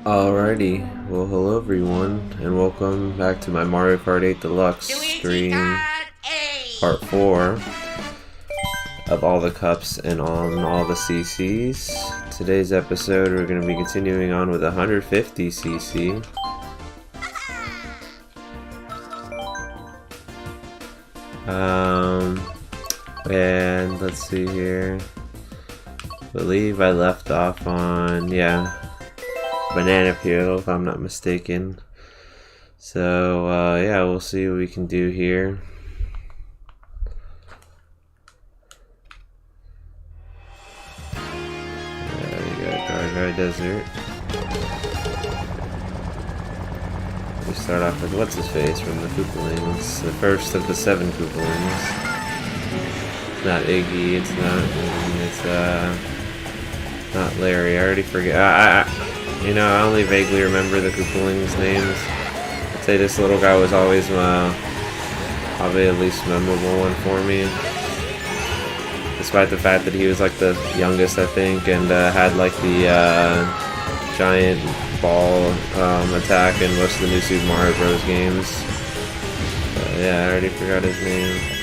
Alrighty, well hello everyone, and welcome back to my Mario Kart 8 Deluxe stream, part 4 of all the cups and on all the CCs. Today's episode we're going to be continuing on with 150 CC. And let's see here, I believe I left off on, Banana Peel, if I'm not mistaken. So, yeah, we'll see what we can do here. We got Gargar Desert. We start off with what's his face from the Koopalings. The first of the 7 Koopalings. It's not Iggy, it's not Larry. I already forget. You know, I only vaguely remember the Koopalings' names. I'd say this little guy was always probably the least memorable one for me. Despite the fact that he was like the youngest, I think, and had like the giant ball attack in most of the new Super Mario Bros. Games. Yeah, I already forgot his name.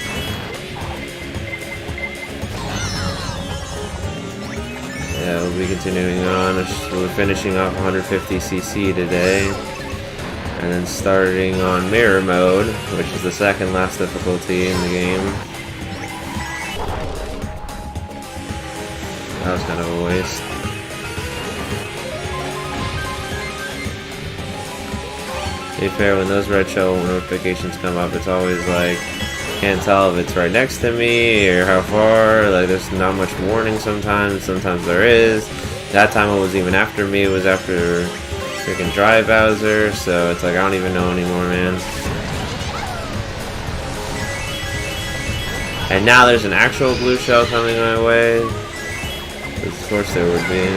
Yeah, we'll be continuing on. We're finishing off 150cc today, and then starting on Mirror Mode, which is the second last difficulty in the game. That was kind of a waste. To be fair, when those red shell notifications come up, it's always like, can't tell if it's right next to me or how far. Like, there's not much warning sometimes. Sometimes there is. That time it was even after me. It was after freaking Dry Bowser. So it's like, I don't even know anymore, man. And now there's an actual blue shell coming my way. Of course there would be.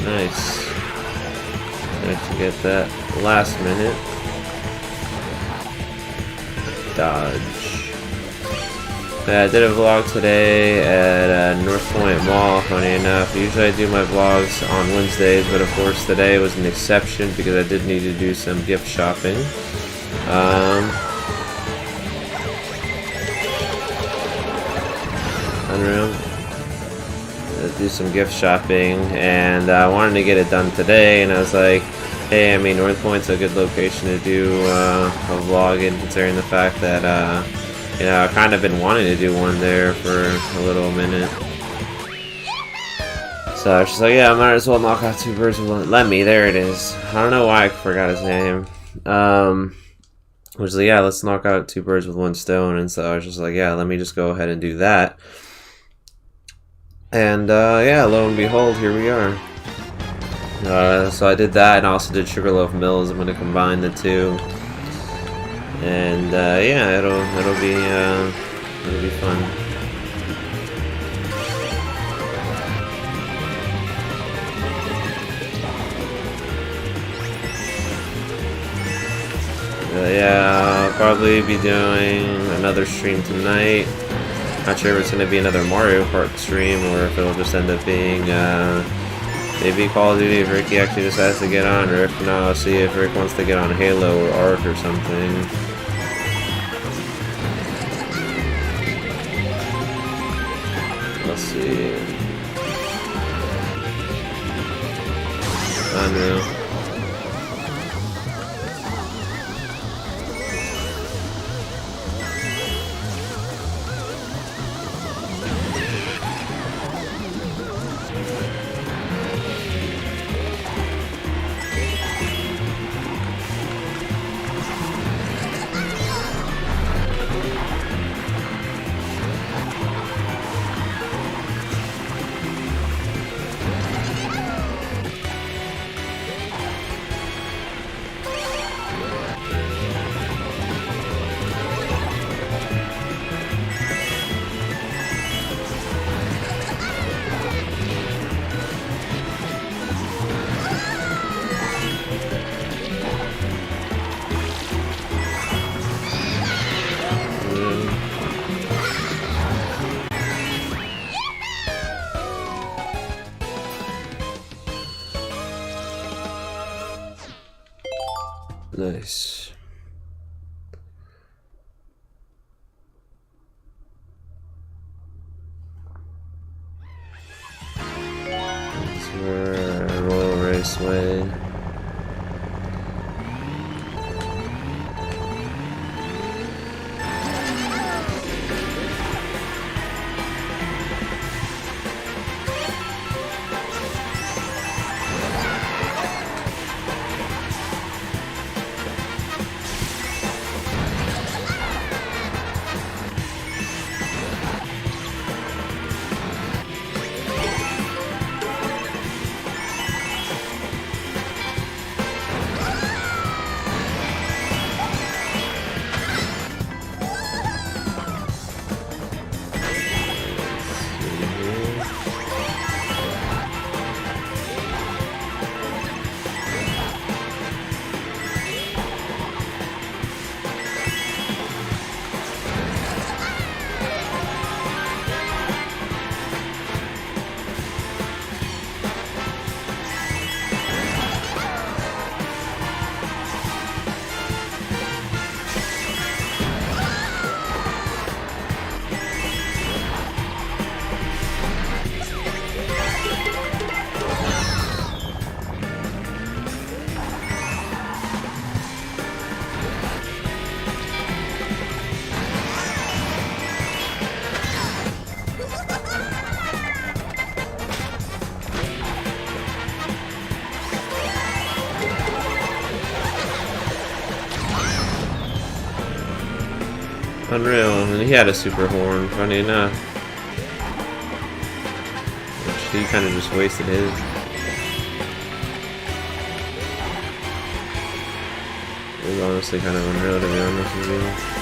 Nice. Nice to get that last minute dodge. Yeah, I did a vlog today at North Point Mall, funny enough. Usually I do my vlogs on Wednesdays, but of course today was an exception because I did need to do some gift shopping. Unreal. Do some gift shopping, and I wanted to get it done today, and I was like, hey, I mean, North Point's a good location to do a vlog in, considering the fact that you know, I've kind of been wanting to do one there for a little minute. So I was just like, yeah, I might as well knock out 2 birds with one. Lemmy, there it is. I don't know why I forgot his name. Was like, yeah, let's knock out 2 birds with 1 stone, and so I was just like, yeah, let me just go ahead and do that. And yeah, lo and behold, here we are. So I did that, and I also did Sugarloaf Mills. I'm gonna combine the 2, and yeah, it'll be fun. Yeah, I'll probably be doing another stream tonight. Not sure if it's going to be another Mario Kart stream or if it'll just end up being maybe Call of Duty if Ricky actually decides to get on, or if not, I'll see if Rick wants to get on Halo or Ark or something. Let's see. Unreal. Nice. That's where Royal Raceway. Unreal, and he had a super horn, funny enough. Which he kind of just wasted his. It was honestly kind of unreal, to be honest with you.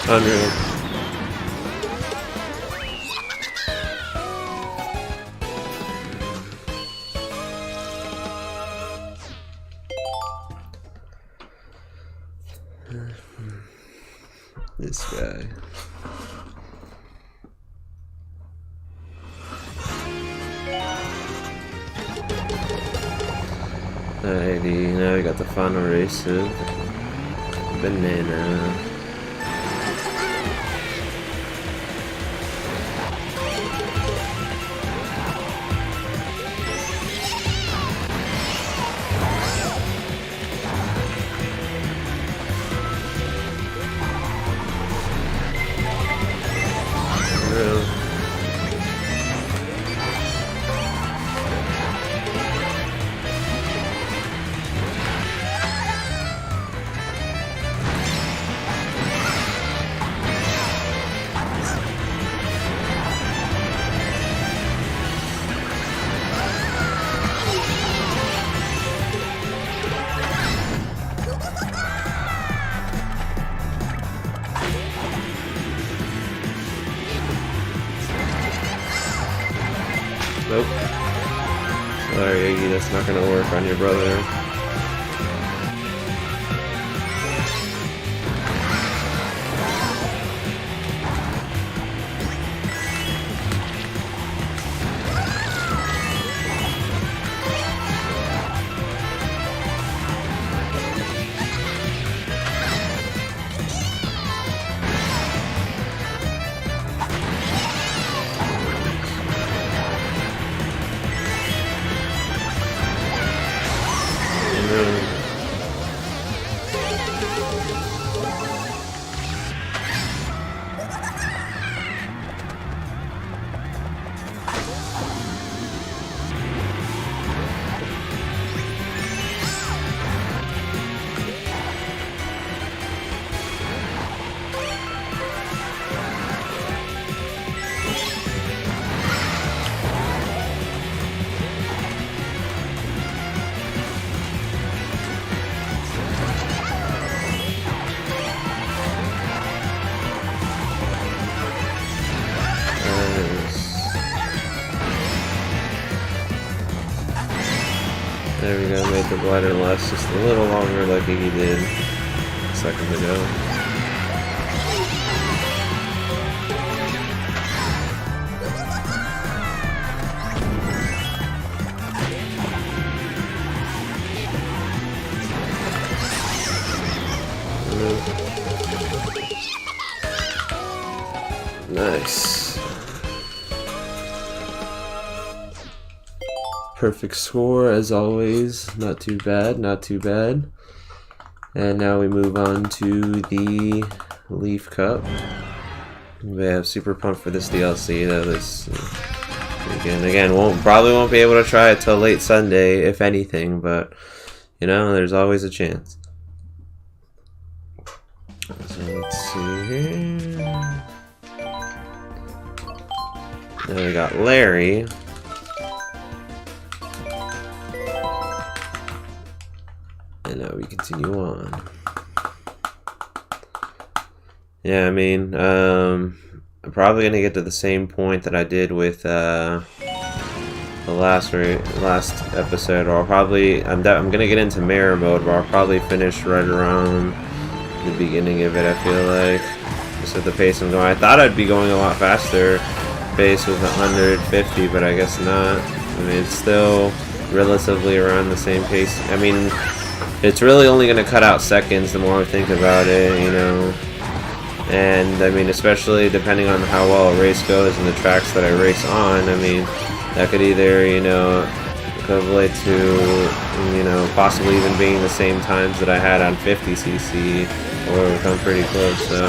Unreal. This guy. Alrighty, now we got the final race of Banana. Nope. Sorry, Iggy, that's not gonna work on your brother. There we go, made the glider last just a little longer like he did a second ago. Nice. Perfect score as always. Not too bad, not too bad. And now we move on to the Leaf Cup. Yeah, super pumped for this DLC though. This again probably won't be able to try it till late Sunday, if anything, but you know, there's always a chance. So let's see here. Then we got Larry. And now we continue on. Yeah, I mean, I'm probably gonna get to the same point that I did with the last episode, or I'll probably I'm gonna get into mirror mode, but I'll probably finish right around the beginning of it. I feel like just at the pace I'm going. I thought I'd be going a lot faster. Pace was 150, but I guess not. I mean, it's still relatively around the same pace. I mean, it's really only going to cut out seconds the more I think about it, you know. And I mean, especially depending on how well a race goes and the tracks that I race on, I mean, that could either, you know, equivalent to, you know, possibly even being the same times that I had on 50cc, or come pretty close, so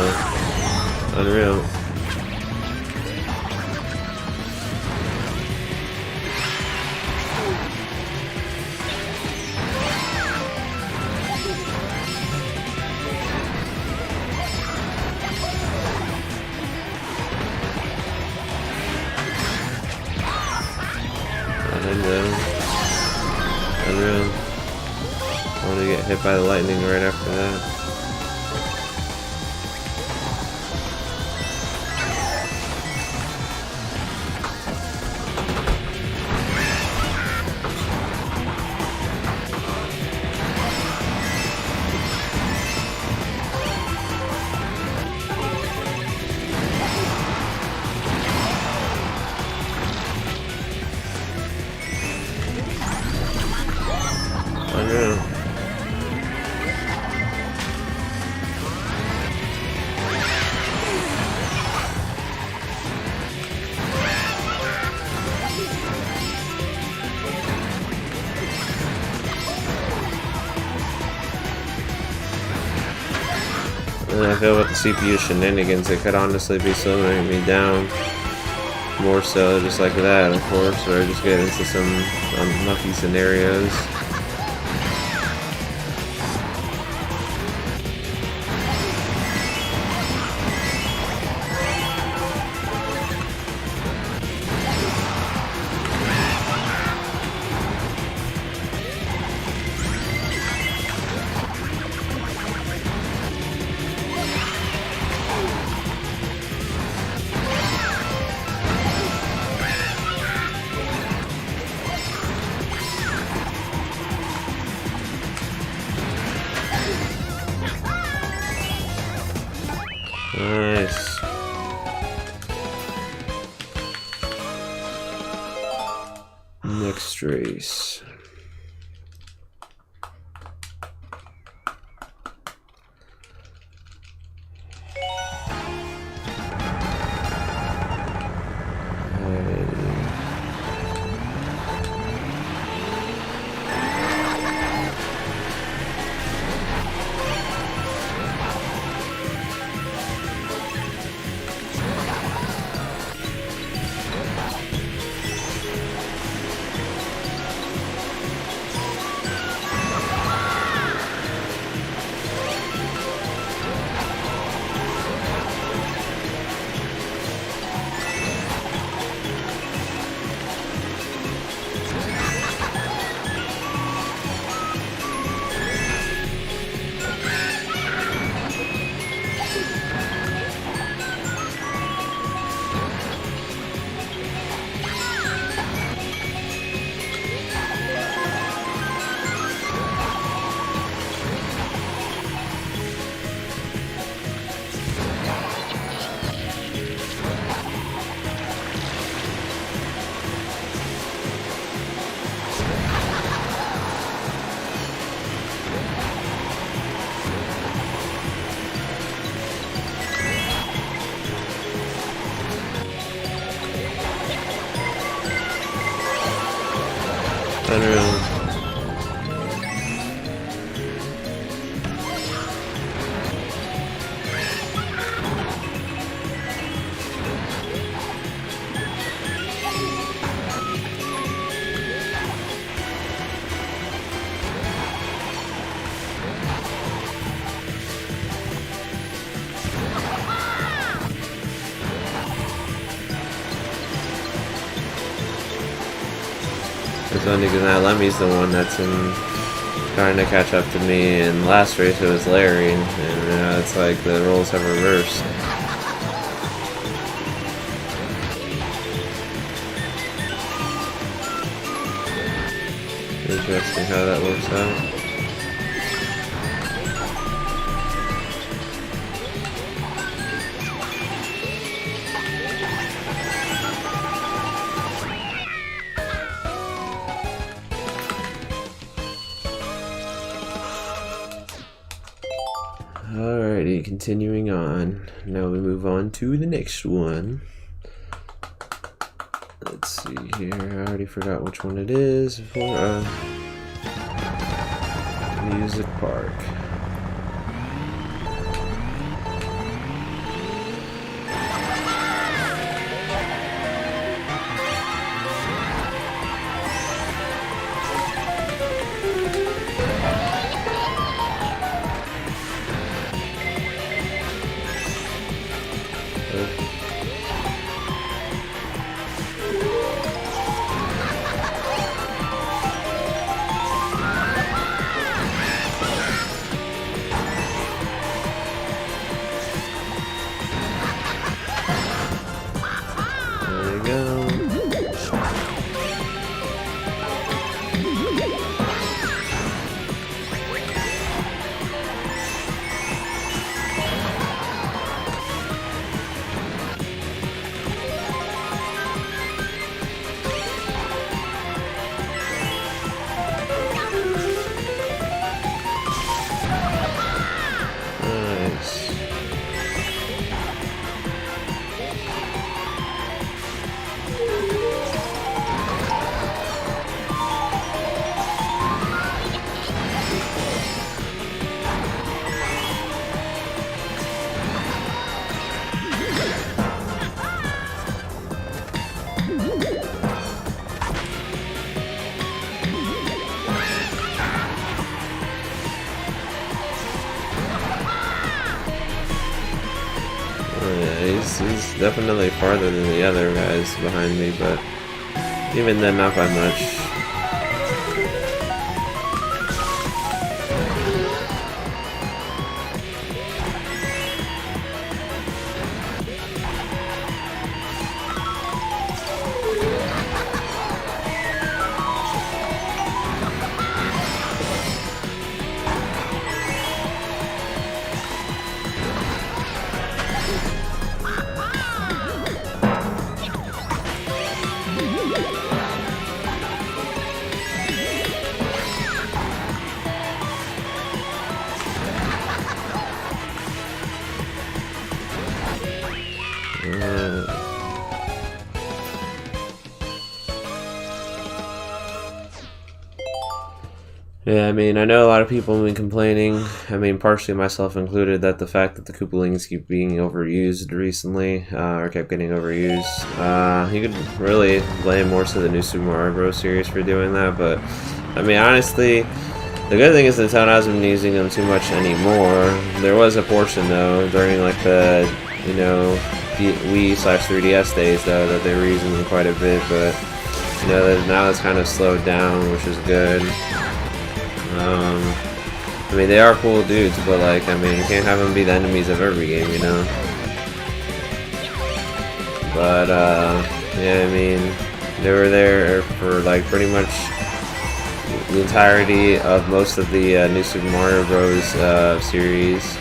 unreal. Unreal. I want to get hit by the lightning right after that. Unreal. And I feel with the CPU shenanigans, it could honestly be slowing me down more so just like that, of course, or just get into some unlucky scenarios. Nice. Next race. It's only because now Lemmy's the one that's trying to catch up to me, and last race it was Larry, and it's like the roles have reversed. Interesting how that works out. Alrighty, continuing on. Now we move on to the next one. Let's see here. I already forgot which one it is. For Music Park. He's definitely farther than the other guys behind me, but even then, not by much. Yeah, I mean, I know a lot of people have been complaining, I mean, partially myself included, that the fact that the Koopalings keep being overused recently, or kept getting overused, you could really blame more so the new Super Mario Bros. Series for doing that, but, I mean, honestly, the good thing is Nintendo hasn't been using them too much anymore. There was a portion, though, during, like, the, you know, Wii/3DS days, though, that they were using them quite a bit, but, you know, now it's kind of slowed down, which is good. I mean, they are cool dudes, but, like, I mean, you can't have them be the enemies of every game, you know? But, yeah, I mean, they were there for, like, pretty much the entirety of most of the new Super Mario Bros. Series.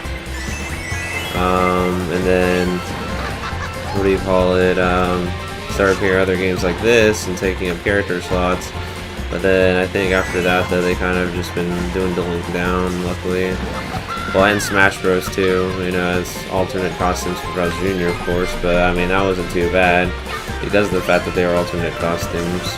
And then, what do you call it, started appearing other games like this and taking up character slots. But then I think after that, though, they kind of just been dwindling down, luckily. Well, and Smash Bros. Too, you know, as alternate costumes for Bros. Jr., of course, but I mean, that wasn't too bad because of the fact that they were alternate costumes.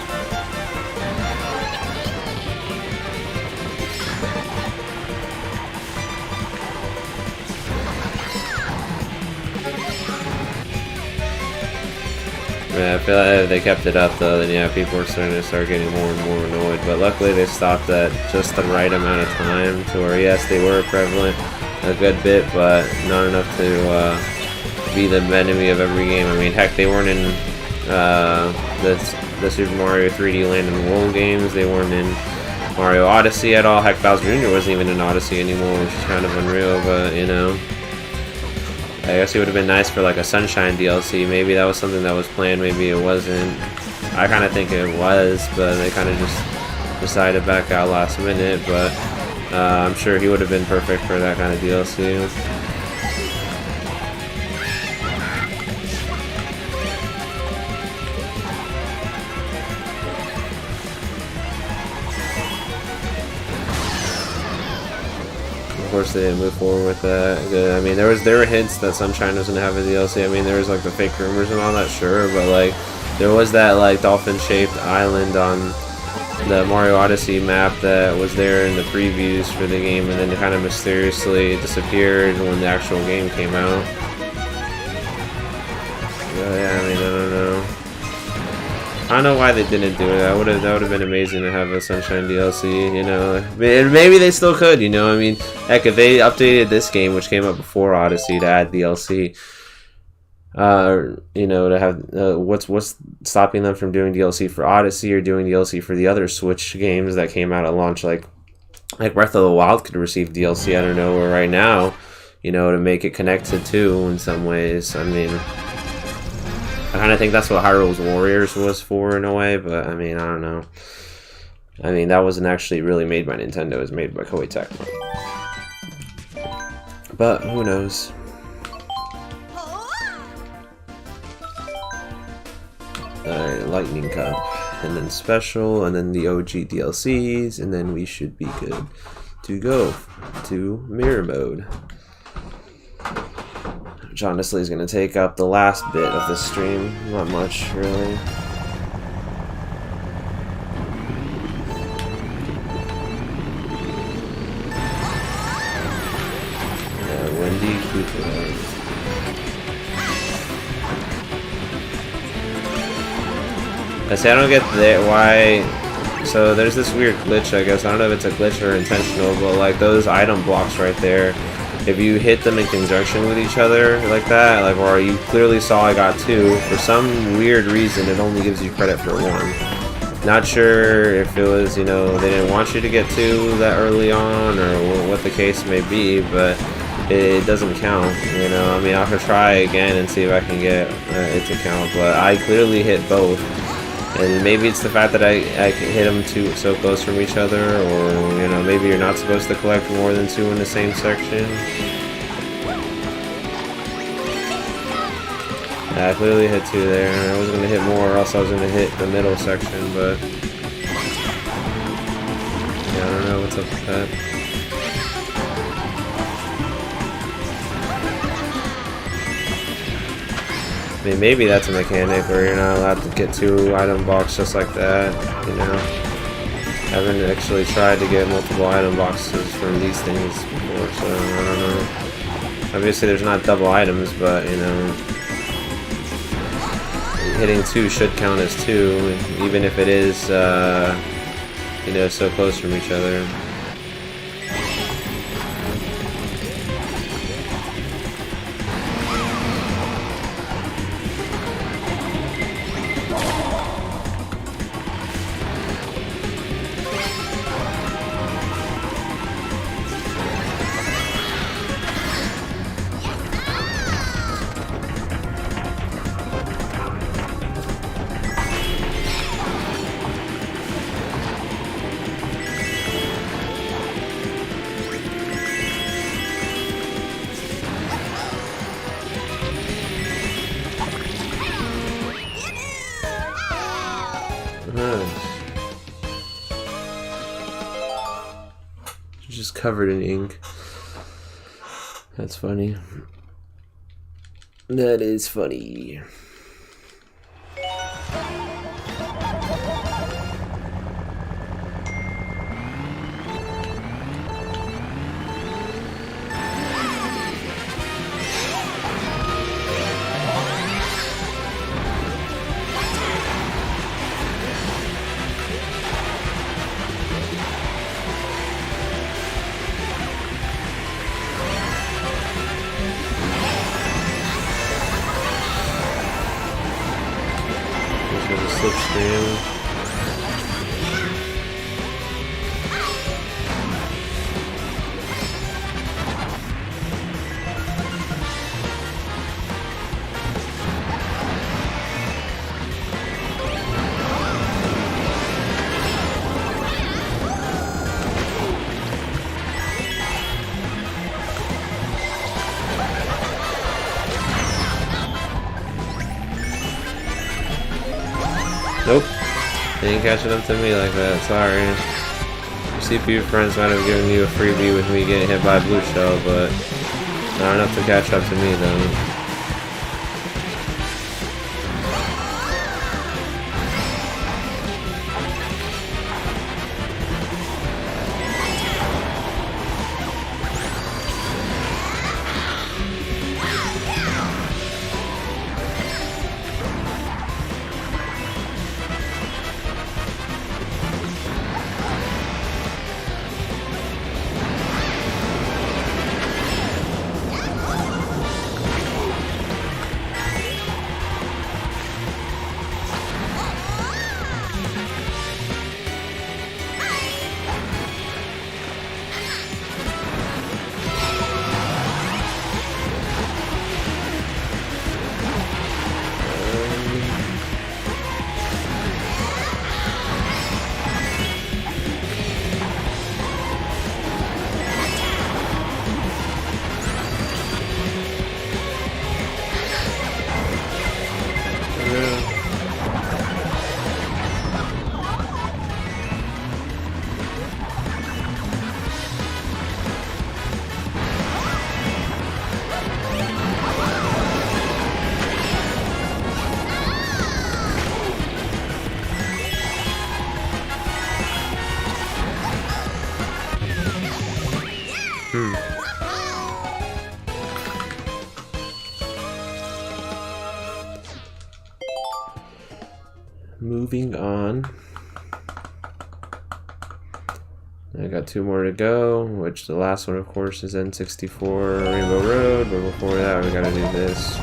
Yeah, I feel like if they kept it up, though, then yeah, people were starting to getting more and more annoyed. But luckily, they stopped at just the right amount of time to where, yes, they were prevalent a good bit, but not enough to be the enemy of every game. I mean, heck, they weren't in the the Super Mario 3D Land and World games. They weren't in Mario Odyssey at all. Heck, Bowser Jr. wasn't even in Odyssey anymore, which is kind of unreal, but you know. I guess it would have been nice for like a Sunshine DLC. Maybe that was something that was planned, maybe it wasn't. I kind of think it was, but they kind of just decided to back out last minute, but I'm sure he would have been perfect for that kind of DLC. Of course, they didn't move forward with that. I mean, there were hints that Sunshine was gonna have a DLC. I mean, there was like the fake rumors and all that, sure, but like there was that like dolphin-shaped island on the Mario Odyssey map that was there in the previews for the game, and then it kind of mysteriously disappeared when the actual game came out. Yeah, I mean, I don't know. I don't know why they didn't do it. That would have been amazing to have a Sunshine DLC, you know. Maybe they still could, you know. I mean, heck, if they updated this game, which came out before Odyssey, to add DLC, you know, to have what's stopping them from doing DLC for Odyssey or doing DLC for the other Switch games that came out at launch, like Breath of the Wild could receive DLC out of nowhere right now, you know, to make it connected too in some ways. I mean, I kind of think that's what Hyrule's Warriors was for in a way, but I mean, I don't know. I mean, that wasn't actually really made by Nintendo, it was made by Koei Tecmo. But who knows? Alright, Lightning Cup, and then Special, and then the OG DLCs, and then we should be good to go to Mirror Mode. Which honestly is going to take up the last bit of the stream. Not much, really. Yeah, Wendy Cooper. I say I don't get why. So there's this weird glitch, I guess. I don't know if it's a glitch or intentional, but like those item blocks right there, if you hit them in conjunction with each other like that, like, or you clearly saw I got 2, for some weird reason it only gives you credit for 1. Not sure if it was, you know, they didn't want you to get 2 that early on, or what the case may be, but it doesn't count, you know. I mean, I'll try again and see if I can get it to count, but I clearly hit both. And maybe it's the fact that I hit them so close from each other, or, you know, maybe you're not supposed to collect more than 2 in the same section. Yeah, I clearly hit 2 there. I was going to hit more, or else I was going to hit the middle section, but yeah, I don't know what's up with that. I mean, maybe that's a mechanic where you're not allowed to get 2 item boxes just like that, you know. I haven't actually tried to get multiple item boxes from these things before, so I don't know. Obviously there's not double items, but, you know, hitting 2 should count as 2, even if it is, you know, so close from each other. Just covered in ink. That's funny. That is funny. slipstream. Nope. They ain't catching up to me like that, sorry. Your CPU friends might have given you a freebie with me getting hit by a blue shell, but not enough to catch up to me though. Moving on. I got 2 more to go, which the last one of course is N64 Rainbow Road, but before that we gotta do this.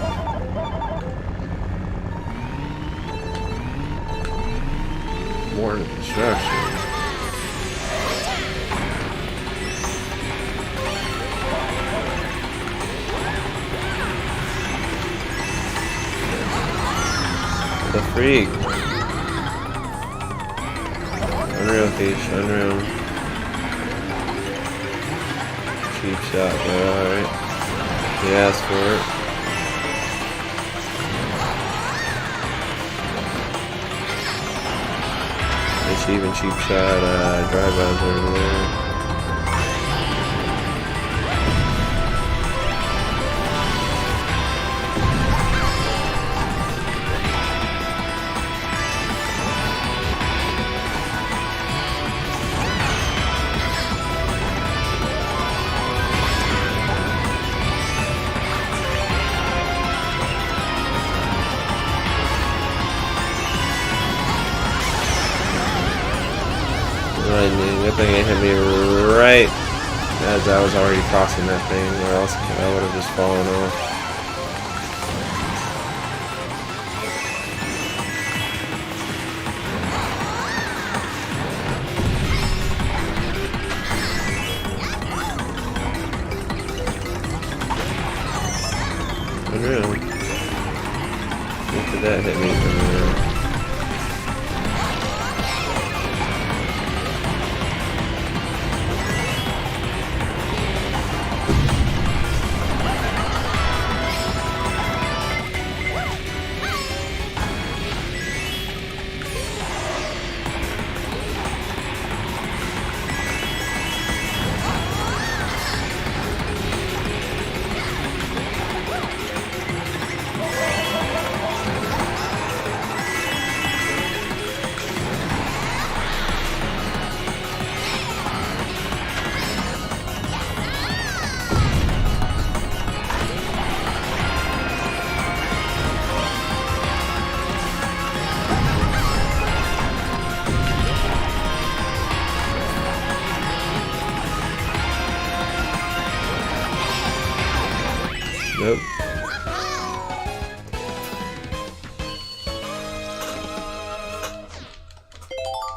More construction. The freak. Unreal, Peach, unreal. Cheap shot, but alright. He asked for it. It's even cheap shot, drive bounds over there. Good thing it hit me right as I was already crossing that thing, or else I would have just fallen off. Unreal. Look at that hit me from there.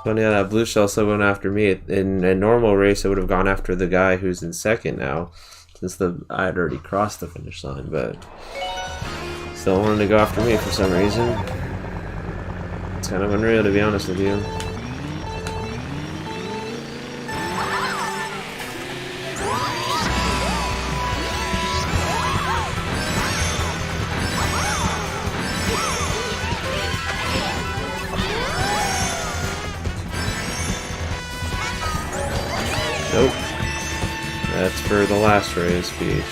Funny how that blue shell still went after me. In a normal race, it would have gone after the guy who's in second now, since I had already crossed the finish line, but still wanted to go after me for some reason. It's kind of unreal, to be honest with you. Nope. That's for the last race speech.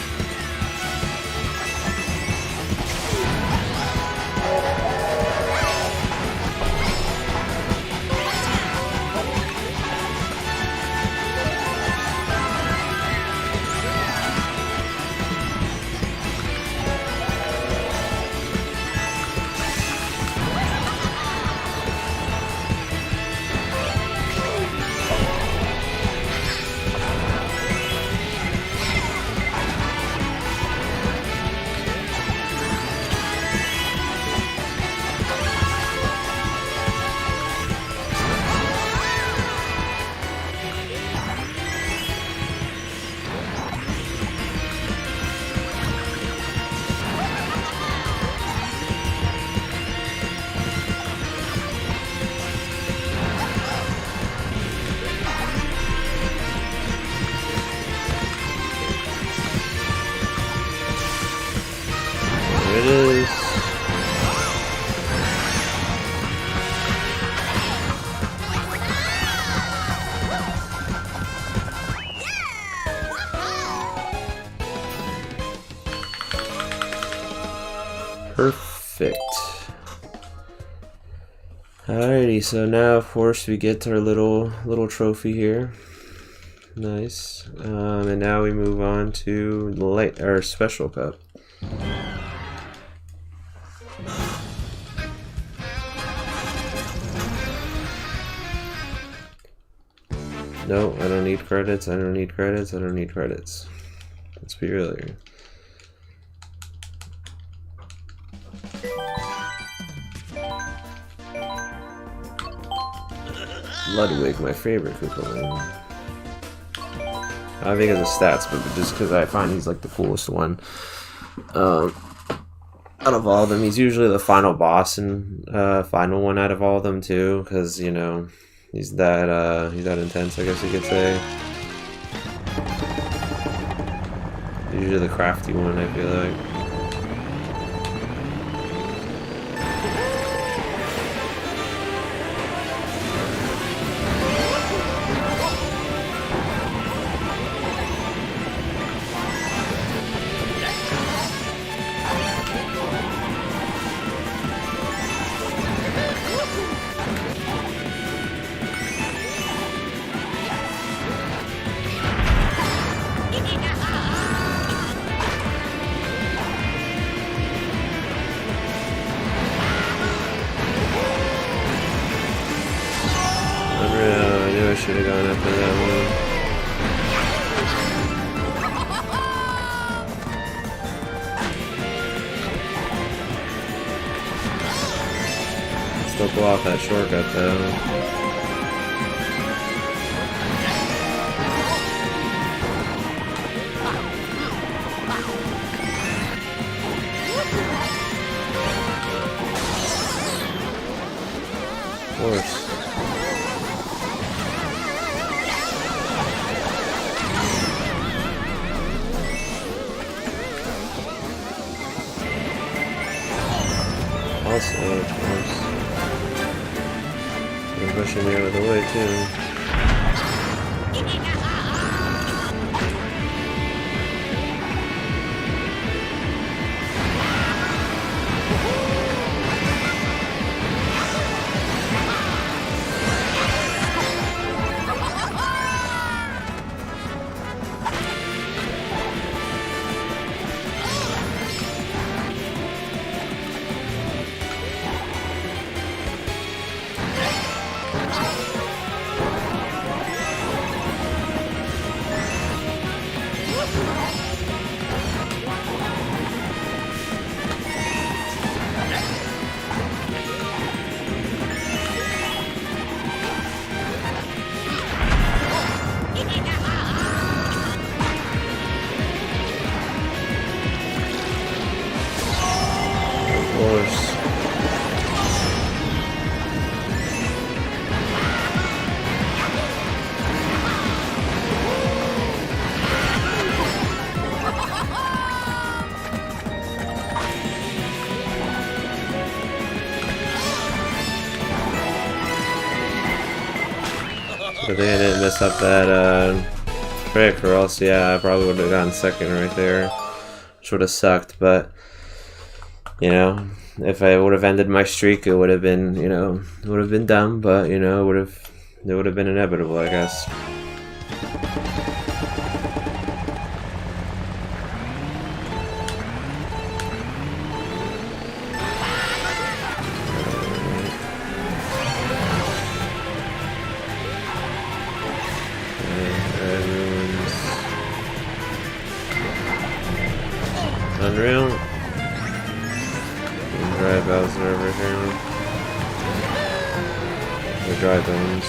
There it is. Perfect. Alrighty, so now of course we get our little trophy here. Nice. And now we move on to our special cup. No, I don't need credits, I don't need credits, I don't need credits. Let's be real here. Ludwig, my favorite Koopaling. I think it's the stats, but just because I find he's like the coolest one. Out of all of them, he's usually the final boss and final one out of all of them too, because you know he's that intense, I guess you could say. Usually the crafty one, I feel like. I should have gone after that one. Still pull off that shortcut though. Of course. Also, of course, they're pushing me out of the way too. course. Good thing I didn't mess up that trick, or else, yeah, I probably would have gotten second right there, which would have sucked. But you know, if I would have ended my streak, it would have been, you know, it would have been dumb. But you know, it would have been inevitable, I guess. Unreal. Drive Bowser over here. The dry bones.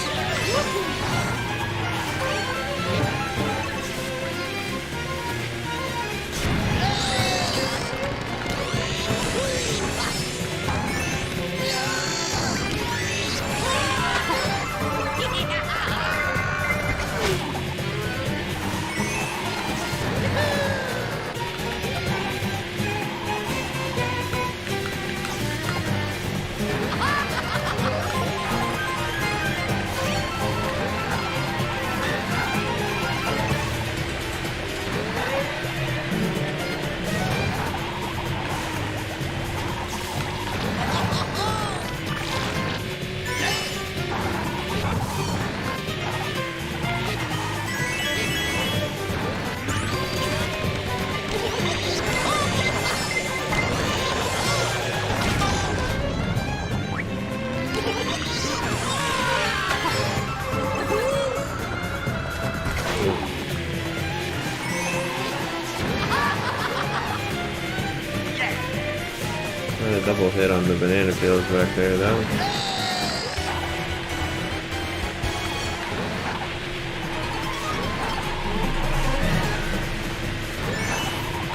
A double hit on the banana peels back there, though.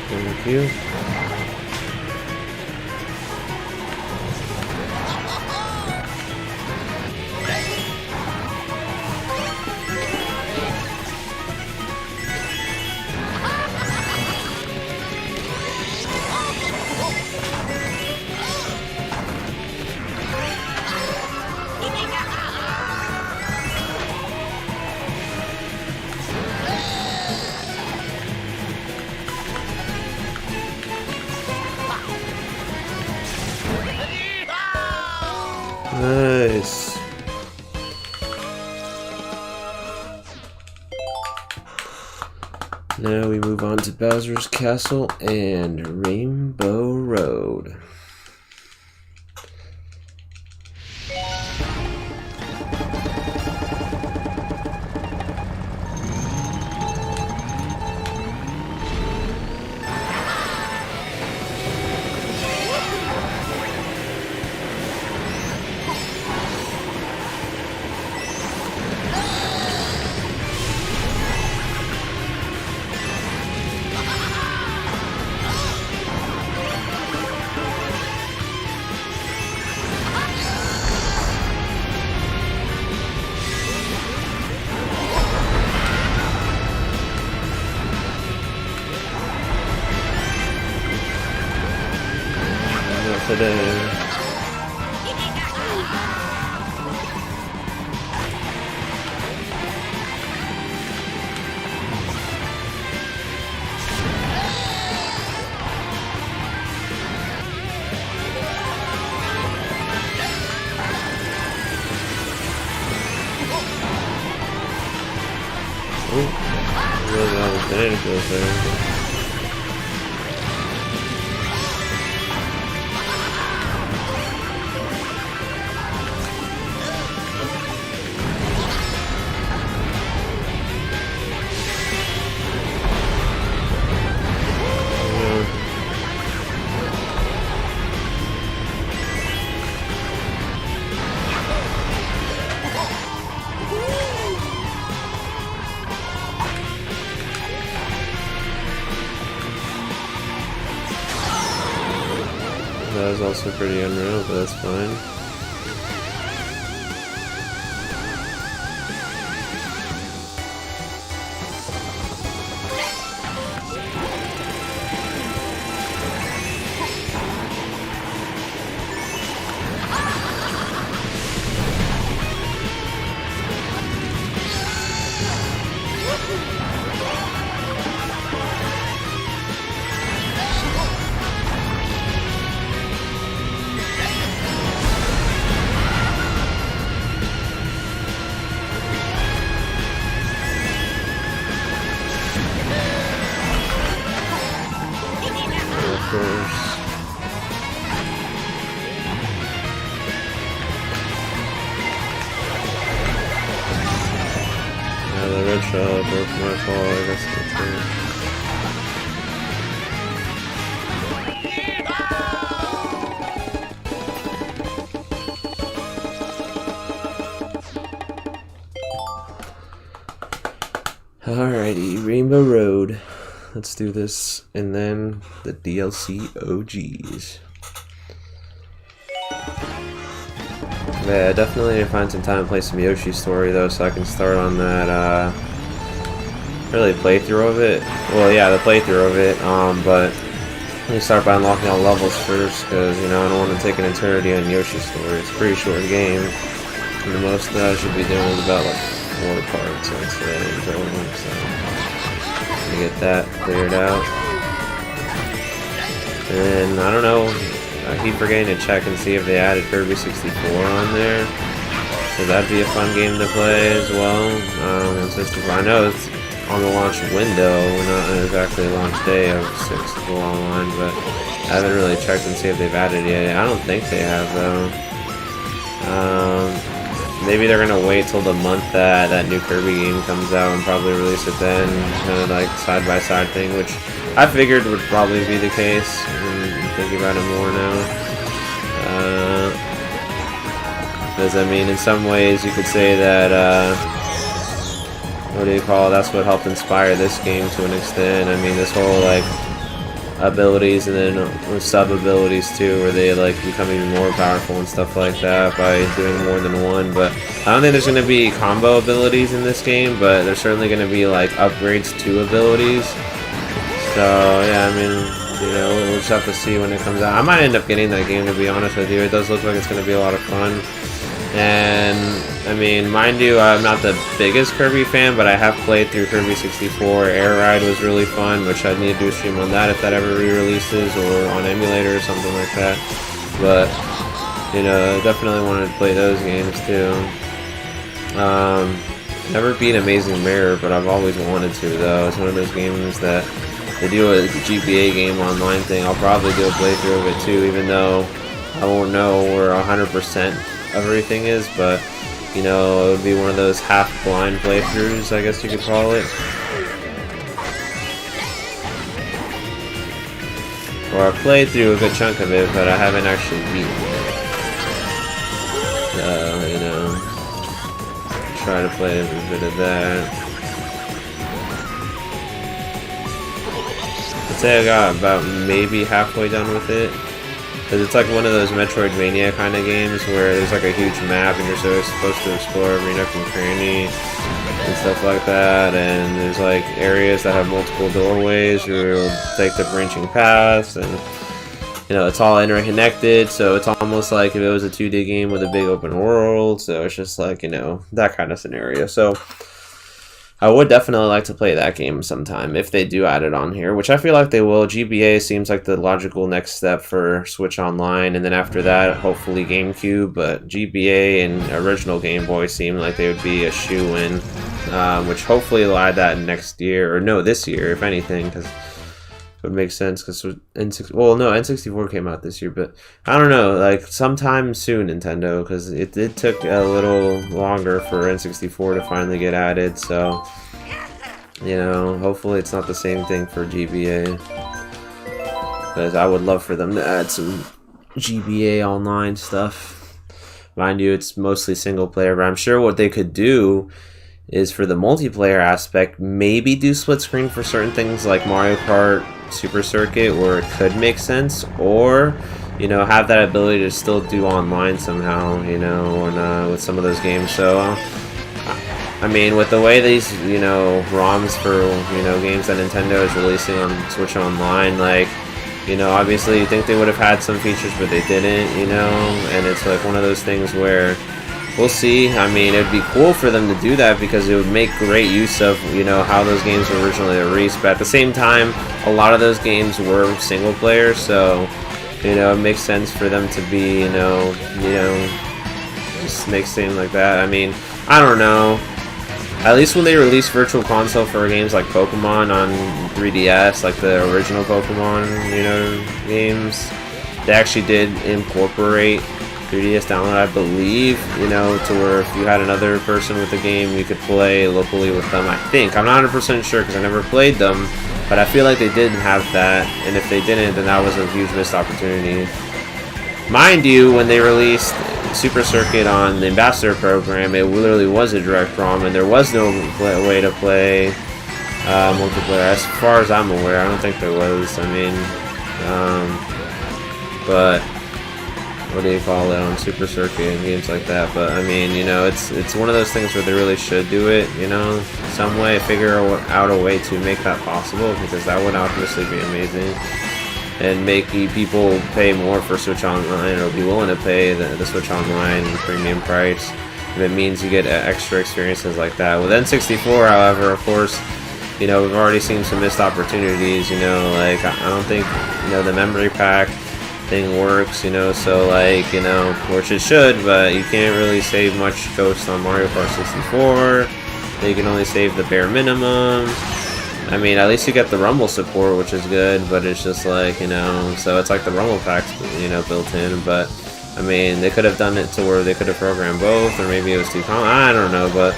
Thank you. Nice. Now we move on to Bowser's Castle and Rainbow Road. Today. Oh, really all the banana peels there. That was also pretty unreal, but that's fine. The red shell broke my fall, I guess that's it. Alrighty, Rainbow Road. Let's do this, and then the DLC OGs. Yeah, definitely need to find some time to play some Yoshi Story though, so I can start on that really playthrough of it. Well, yeah, the playthrough of it. But let me start by unlocking all levels first, because you know I don't want to take an eternity on Yoshi Story. It's a pretty short game, and the most that I should be doing is about like 4 parts, I'd say, in total. So let me get that cleared out, and I don't know. I keep forgetting to check and see if they added Kirby 64 on there. So that'd be a fun game to play as well. On 64. I know it's on the launch window, not exactly launch day of 64 online, but I haven't really checked and see if they've added it yet. I don't think they have though. Maybe they're gonna wait till the month that new Kirby game comes out and probably release it then, kind of like side-by-side thing, which I figured would probably be the case. Thinking about it more now, because I mean, in some ways, you could say that what do you call it? That's what helped inspire this game to an extent. I mean, this whole like abilities and then sub abilities too, where they like become even more powerful and stuff like that by doing more than one. But I don't think there's going to be combo abilities in this game, but there's certainly going to be like upgrades to abilities. So yeah, I mean, you know, we'll just have to see when it comes out. I might end up getting that game, to be honest with you. It does look like it's going to be a lot of fun. And I mean, mind you, I'm not the biggest Kirby fan, but I have played through Kirby 64. Air Ride was really fun, which I need to do a stream on that if that ever re-releases, or on emulator or something like that. But you know, definitely wanted to play those games too. Never beat Amazing Mirror, but I've always wanted to though. It's one of those games that they do a GBA game online thing. I'll probably do a playthrough of it too, even though I won't know where 100% of everything is, but you know, it would be one of those half-blind playthroughs, I guess you could call it. Or I've played through a good chunk of it, but I haven't actually beaten it. So, you know, try to play a bit of that. I'd say I got about maybe halfway done with it, because it's like one of those Metroidvania kind of games where there's like a huge map and you're supposed to explore every nook and cranny and stuff like that, and there's like areas that have multiple doorways where you'll take the branching paths, and you know, it's all interconnected, so it's almost like if it was a 2D game with a big open world. So it's just like, you know, that kind of scenario. So I would definitely like to play that game sometime if they do add it on here, which I feel like they will. GBA seems like the logical next step for Switch Online, and then after that, hopefully GameCube. But GBA and original Game Boy seem like they would be a shoe-in, which hopefully they'll add that next year, or no, this year, if anything, because it would make sense. Because N64 came out this year, but I don't know, like sometime soon, Nintendo, because it took a little longer for N64 to finally get added. So, you know, hopefully it's not the same thing for GBA, because I would love for them to add some GBA online stuff. Mind you, it's mostly single player, but I'm sure what they could do is, for the multiplayer aspect, maybe do split screen for certain things like Mario Kart Super Circuit, where it could make sense, or you know, have that ability to still do online somehow, you know, and with some of those games. So I mean, with the way these, you know, ROMs for, you know, games that Nintendo is releasing on Switch Online, like, you know, obviously you think they would have had some features, but they didn't, you know, and it's like one of those things where we'll see. I mean, it'd be cool for them to do that because it would make great use of, you know, how those games were originally released, but at the same time, a lot of those games were single player, so, you know, it makes sense for them to be, you know, just make things like that. I mean, I don't know. At least when they released Virtual Console for games like Pokemon on 3DS, like the original Pokemon, you know, games, they actually did incorporate 3DS download, I believe, you know, to where if you had another person with the game, you could play locally with them, I think. I'm not 100% sure because I never played them, but I feel like they didn't have that, and if they didn't, then that was a huge missed opportunity. Mind you, when they released Super Circuit on the Ambassador program, it literally was a direct ROM, and there was no way to play multiplayer, as far as I'm aware. I don't think there was. I mean, but what do you call it, on Super Circuit and games like that? But I mean, you know, it's one of those things where they really should do it, you know, some way, figure out a way to make that possible, because that would obviously be amazing. And make people pay more for Switch Online, or be willing to pay the Switch Online premium price if it means you get extra experiences like that. With N64, however, of course, you know, we've already seen some missed opportunities, you know, like, I don't think, you know, the memory pack thing works, you know, so, like, you know, which it should, but you can't really save much Ghost on Mario Kart 64. You can only save the bare minimum. I mean, at least you get the Rumble support, which is good, but it's just like, you know, so it's like the Rumble packs, you know, built in, but, I mean, they could have done it to where they could have programmed both, or maybe it was too common, I don't know, but,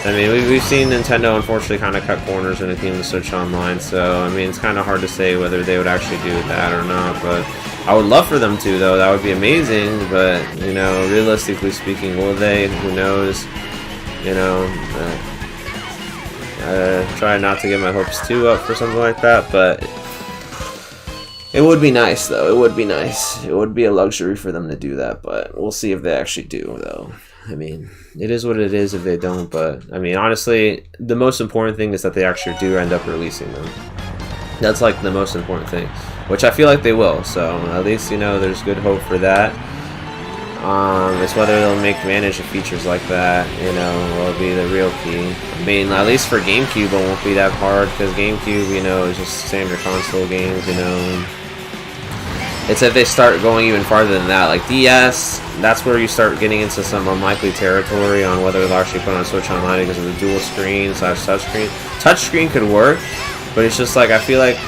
I mean, we've seen Nintendo, unfortunately, kind of cut corners when it came to Switch Online, so, I mean, it's kind of hard to say whether they would actually do that or not, but I would love for them to, though. That would be amazing, but, you know, realistically speaking, will they? Who knows? You know, try not to get my hopes too up for something like that, but it would be nice, though. It would be nice. It would be a luxury for them to do that, but we'll see if they actually do, though. I mean, it is what it is if they don't, but, I mean, honestly, the most important thing is that they actually do end up releasing them. That's, like, the most important thing, which I feel like they will, so at least, you know, there's good hope for that. It's whether they'll manage the features like that, you know, will be the real key. I mean, at least for GameCube, it won't be that hard, because GameCube, you know, is just standard console games, you know. It's if they start going even farther than that, like DS, that's where you start getting into some unlikely territory on whether they'll actually put on Switch Online because of the dual screen / touchscreen. Touchscreen could work, but it's just like, I feel like,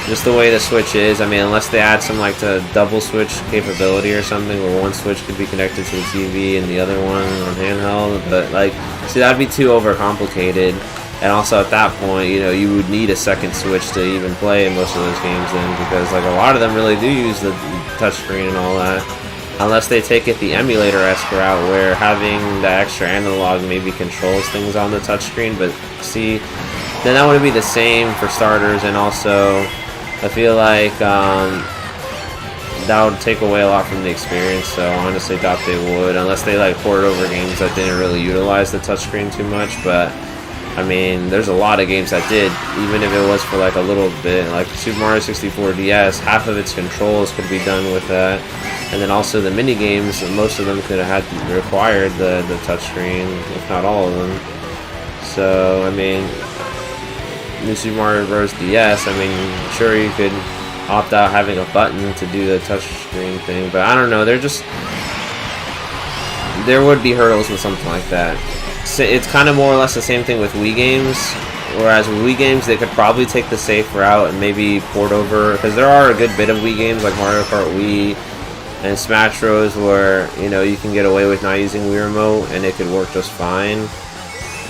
just the way the Switch is, I mean, unless they add some, like, to double Switch capability or something, where one Switch could be connected to the TV and the other one on handheld, but, like, see, that'd be too overcomplicated, and also at that point, you know, you would need a second Switch to even play most of those games then, because, like, a lot of them really do use the touchscreen and all that, unless they take it the emulator-esque route, where having the extra analog maybe controls things on the touchscreen, but see, then that wouldn't be the same for starters, and also, I feel like that would take away a lot from the experience, so I honestly doubt they would, unless they like port over games that didn't really utilize the touchscreen too much, but I mean, there's a lot of games that did, even if it was for like a little bit, like Super Mario 64 DS, half of its controls could be done with that, and then also the mini games, most of them could have had required the touchscreen, if not all of them, so I mean, New Super Mario Bros. DS, I mean, sure, you could opt out having a button to do the touchscreen thing, but I don't know, there would be hurdles with something like that. So it's kind of more or less the same thing with Wii games, whereas with Wii games, they could probably take the safe route and maybe port over, because there are a good bit of Wii games, like Mario Kart Wii and Smash Bros, where, you know, you can get away with not using Wii Remote, and it could work just fine,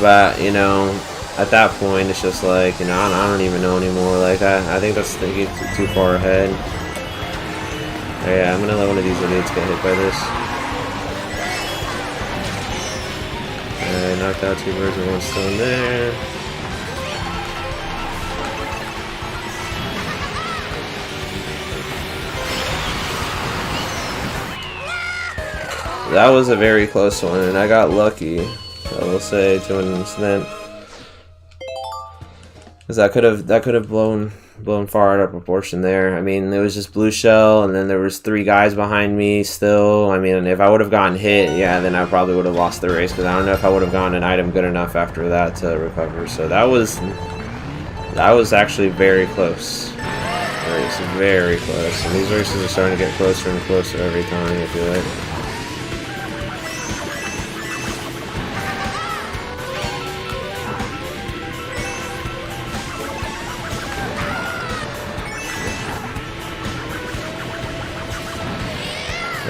but, you know, at that point, it's just like, you know, I don't even know anymore. Like, I think that's thinking too far ahead. Oh, yeah, I'm gonna let one of these idiots get hit by this. Alright, knocked out 2 birds with 1 stone there. that was a very close one, and I got lucky, I will say, to an extent. Because that could have blown far out of proportion there. I mean, it was just blue shell, and then there was 3 guys behind me still. I mean, if I would have gotten hit, yeah, then I probably would have lost the race, because I don't know if I would have gotten an item good enough after that to recover. So that was actually very close. Race, very close. And these races are starting to get closer and closer every time, I feel like.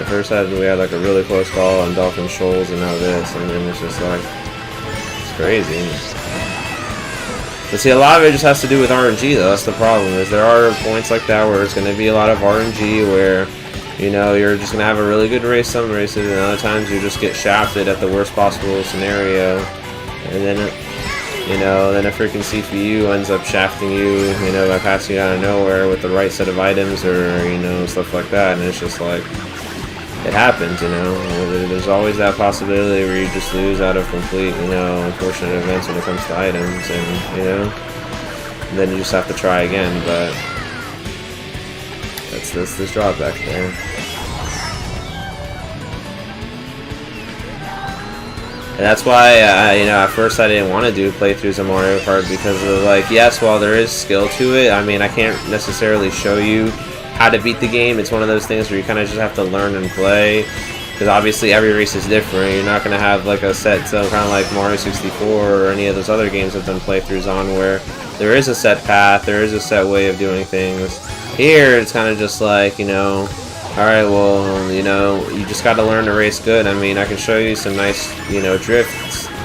First we had like a really close call on Dolphin Shoals, and now this, and then it's just like, it's crazy. But see, a lot of it just has to do with RNG though. That's the problem, is there are points like that where it's going to be a lot of RNG where, you know, you're just going to have a really good race some races, and other times you just get shafted at the worst possible scenario, and then you know, then a freaking CPU ends up shafting you, you know, by passing you out of nowhere with the right set of items, or, you know, stuff like that, and it's just like, it happens, you know. There's always that possibility where you just lose out of complete, you know, unfortunate events when it comes to items, and, you know, and then you just have to try again, but that's this drawback there. And that's why, you know, at first I didn't want to do playthroughs of Mario Kart, because of, like, yes, while there is skill to it, I mean, I can't necessarily show you how to beat the game. It's one of those things where you kind of just have to learn and play, because obviously every race is different. You're not going to have like a set, so kind of like Mario 64 or any of those other games I've done playthroughs on, where there is a set path, there is a set way of doing things. Here it's kind of just like, you know, alright, well, you know, you just got to learn to race good. I mean, I can show you some nice, you know, drift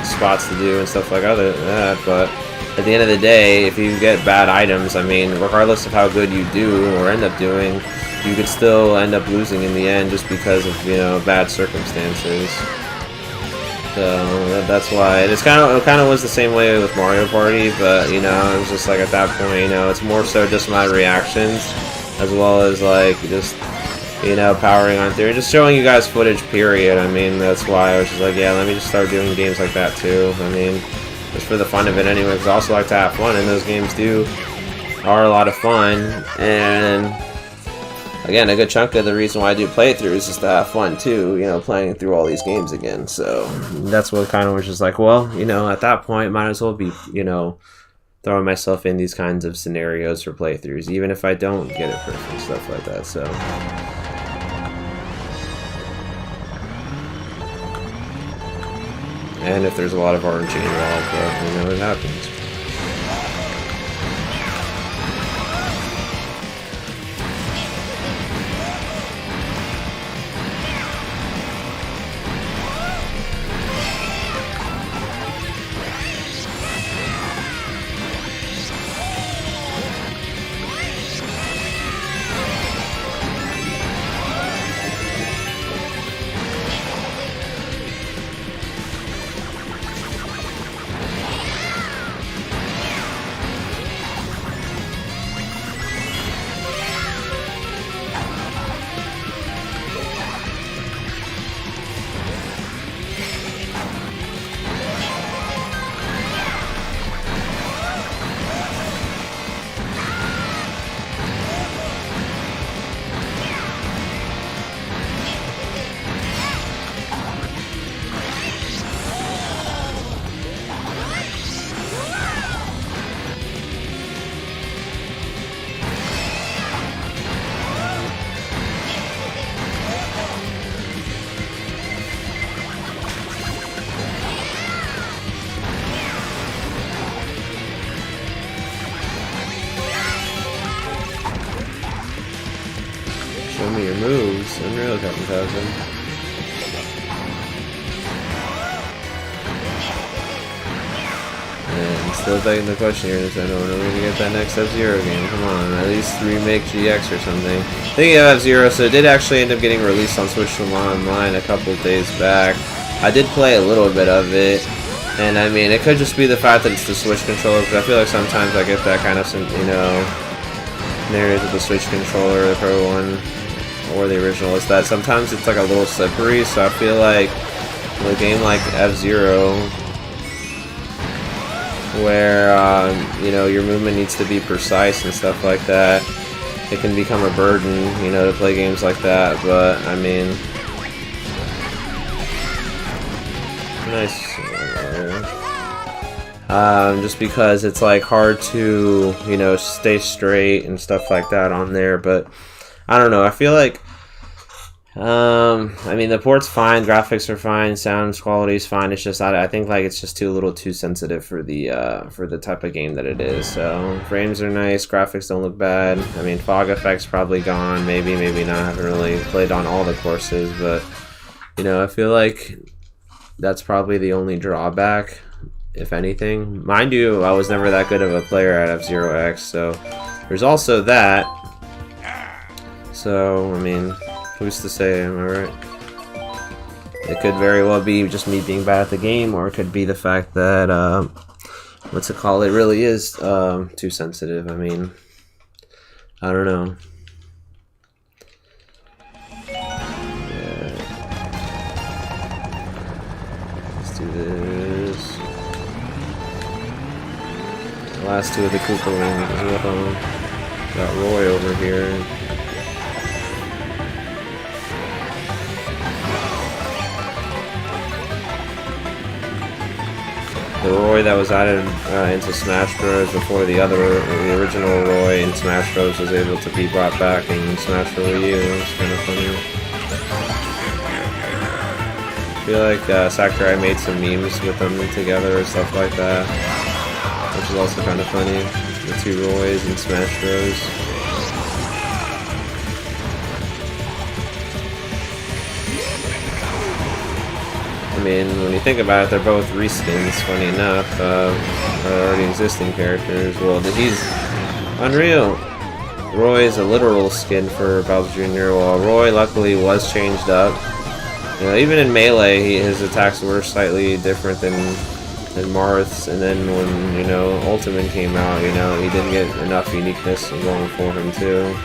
spots to do and stuff like that, but at the end of the day, if you get bad items, I mean, regardless of how good you do or end up doing, you could still end up losing in the end just because of, you know, bad circumstances. So that's why it kind of was the same way with Mario Party, but, you know, it was just like at that point, you know, it's more so just my reactions, as well as like just, you know, powering on through, just showing you guys footage, period. I mean, that's why I was just like, yeah, let me just start doing games like that too. I mean, just for the fun of it anyway, because I also like to have fun, and those games are a lot of fun. And again, a good chunk of the reason why I do playthroughs is to have fun too, you know, playing through all these games again. So that's what kind of was just like, well, you know, at that point, might as well be, you know, throwing myself in these kinds of scenarios for playthroughs, even if I don't get it perfect, stuff like that. So and if there's a lot of RNG involved, but, you know, it happens. Show me your moves. Unreal Captain Thousand. And still begging the question here, Nintendo, when are we gonna get that next F-Zero game? Come on, at least remake GX or something. Thinking of F-Zero, so it did actually end up getting released on Switch Online a couple days back. I did play a little bit of it, and I mean, it could just be the fact that it's the Switch controller, because I feel like sometimes I get that kind of, you know, scenarios with the Switch controller, the Pro one. or the original is that sometimes it's like a little slippery, so I feel like with a game like F-Zero, where you know, your movement needs to be precise and stuff like that, it can become a burden, you know, to play games like that. But I mean, nice. Just because it's like hard to, you know, stay straight and stuff like that on there. But I don't know, I feel like I mean, the port's fine, graphics are fine, sound quality is fine. It's just I think like it's just a little too sensitive for the type of game that it is. So frames are nice, graphics don't look bad. I mean, fog effects probably gone, maybe not. I haven't really played on all the courses, but you know, I feel like that's probably the only drawback, if anything. Mind you, I was never that good of a player at F-Zero X, so there's also that. So I mean, who's to say, am I right? It could very well be just me being bad at the game, or it could be the fact that, what's it called, it really is too sensitive. I mean, I don't know. Yeah. Let's do this. The last two of the Koopalings as well. Got Roy over here. The Roy that was added into Smash Bros. Before the original Roy in Smash Bros. Was able to be brought back in Smash for Wii U. It's kind of funny. I feel like Sakurai made some memes with them together and stuff like that, which is also kind of funny. The two Roys in Smash Bros. I mean, when you think about it, they're both reskins, funny enough, already existing characters. Well, he's Unreal. Roy is a literal skin for Bowser Jr., while Roy luckily was changed up. You know, even in Melee, his attacks were slightly different than Marth's, and then when, you know, Ultimate came out, you know, he didn't get enough uniqueness going for him too.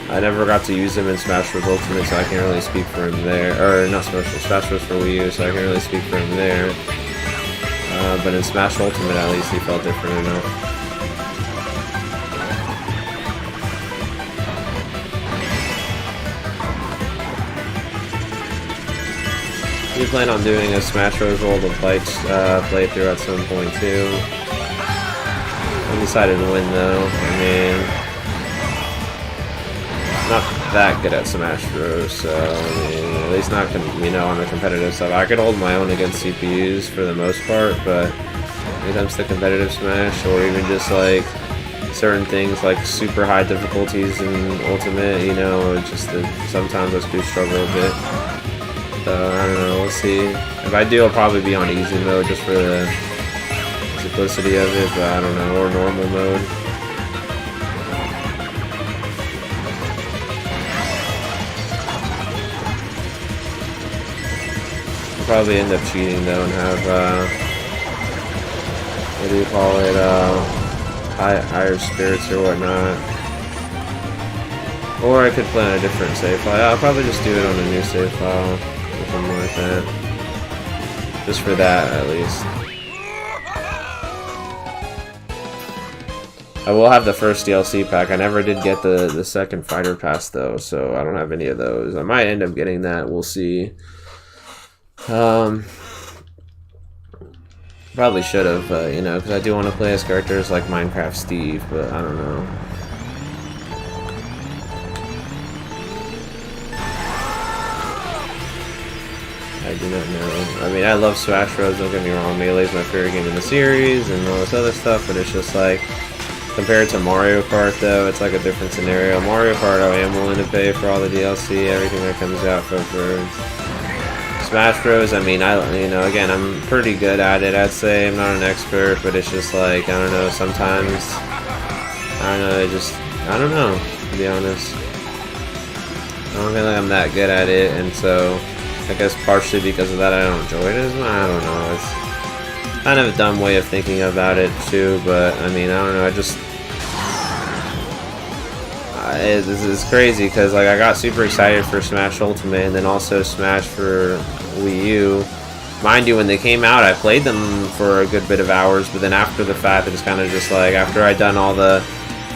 I never got to use him in Smash Bros. Ultimate, so I can't really speak for him there. Or not Smash Bros. For Wii U, so I can't really speak for him there. But in Smash Ultimate, at least, he felt different enough. We plan on doing a Smash Bros. World of Light playthrough at some point too. I'm decided to win though. I mean, not that good at Smash Bros, so I mean, at least not, you know, on the competitive stuff. I could hold my own against CPUs for the most part, but when it comes to competitive Smash, or even just like certain things like super high difficulties in Ultimate, you know, just sometimes I do struggle a bit. So I don't know, we'll see. If I do, I'll probably be on easy mode just for the simplicity of it, but I don't know, or normal mode. Probably end up cheating though and have what do you call it, higher spirits or whatnot. Or I could play on a different save file. I'll probably just do it on a new save file or something like that. Just for that at least. I will have the first DLC pack. I never did get the second fighter pass though, so I don't have any of those. I might end up getting that, we'll see. Probably should have, you know, because I do want to play as characters like Minecraft Steve, but I don't know. I do not know. I mean, I love Smash Bros, don't get me wrong, Melee's my favorite game in the series and all this other stuff, but it's just like, compared to Mario Kart though, it's like a different scenario. Mario Kart, I am willing to pay for all the DLC, everything that comes out for Smash Bros, I mean, you know, again, I'm pretty good at it, I'd say. I'm not an expert, but it's just like, I don't know, sometimes, I don't know, I don't know, to be honest. I don't feel like I'm that good at it, and so, I guess partially because of that I don't enjoy it as much. I don't know, it's kind of a dumb way of thinking about it too, but, I mean, I don't know, It's crazy because like I got super excited for Smash Ultimate and then also Smash for Wii U. Mind you, when they came out, I played them for a good bit of hours, but then after the fact, it's kind of just like after I'd done all the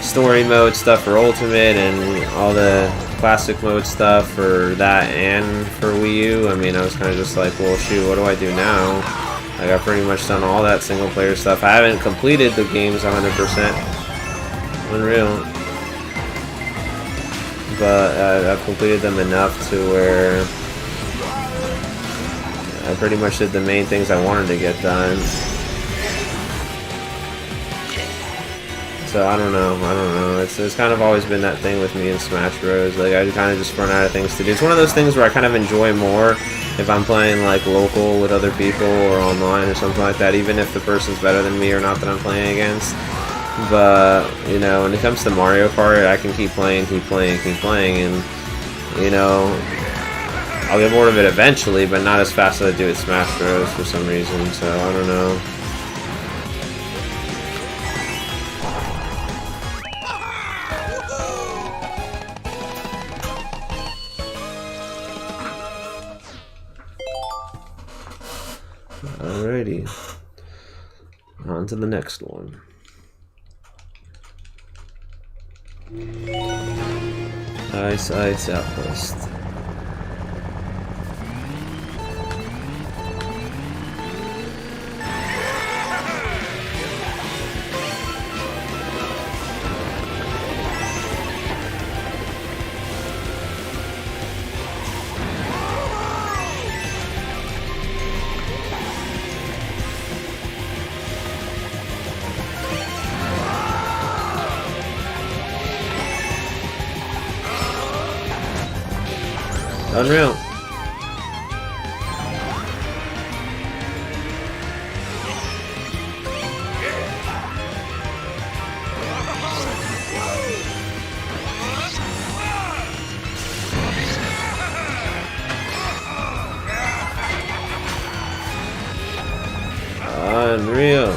story mode stuff for Ultimate and all the classic mode stuff for that and for Wii U. I mean, I was kind of just like, well, shoot, what do I do now? Like, I've pretty much done all that single player stuff. I haven't completed the games 100%. Unreal. But I've completed them enough to where I pretty much did the main things I wanted to get done. So I don't know. It's kind of always been that thing with me in Smash Bros. Like I kind of just run out of things to do. It's one of those things where I kind of enjoy more if I'm playing like local with other people or online or something like that, even if the person's better than me or not that I'm playing against. But you know, when it comes to Mario Kart, I can keep playing, and you know, I'll get bored of it eventually, but not as fast as I do with Smash Bros. For some reason. So I don't know. Alrighty, on to the next one. Ice Outpost. Unreal. Unreal.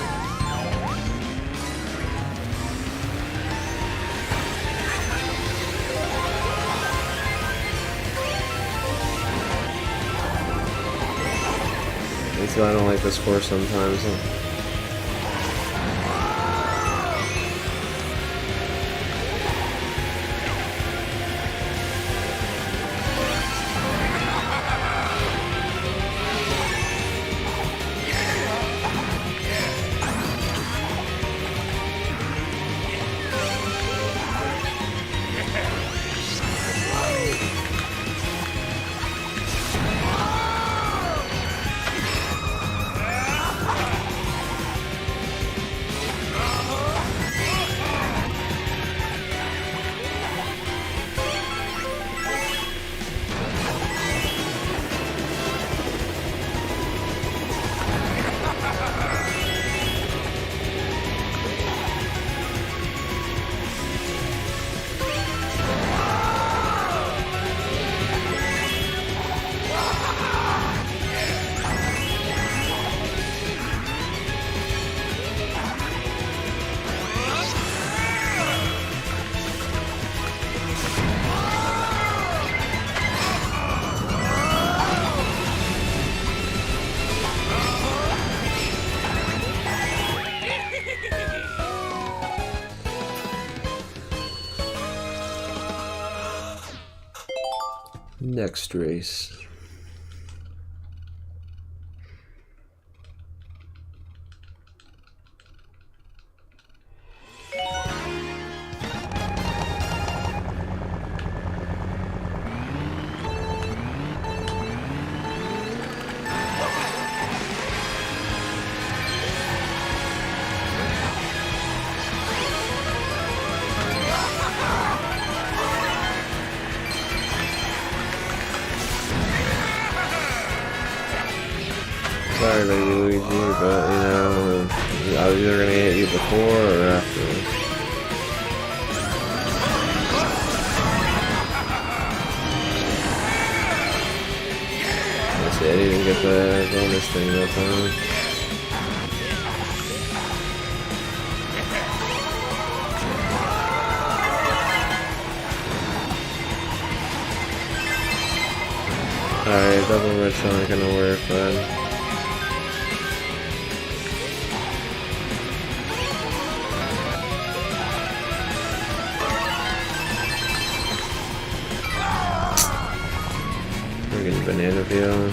That's why I don't like this course sometimes. Next race. Sorry, baby Luigi, but you know, I was either gonna hit you before or after. Let's see, I didn't even get the bonus thing that time. Alright, double red shell ain't gonna work, but... We're getting banana peel.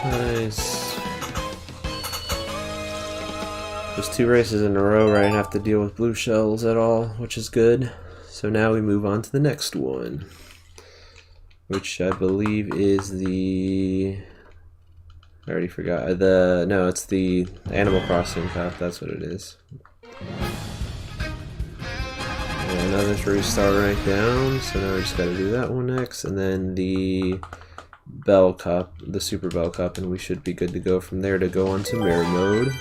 Nice. There's 2 races in a row where I didn't have to deal with blue shells at all, which is good. So now we move on to the next one, which I believe is the... I already forgot. No, it's the Animal Crossing Cup. That's what it is. And another 3-star rank down. So now we just got to do that one next, and then the Bell Cup, the Super Bell Cup, and we should be good to go from there to go on to Mirror Mode.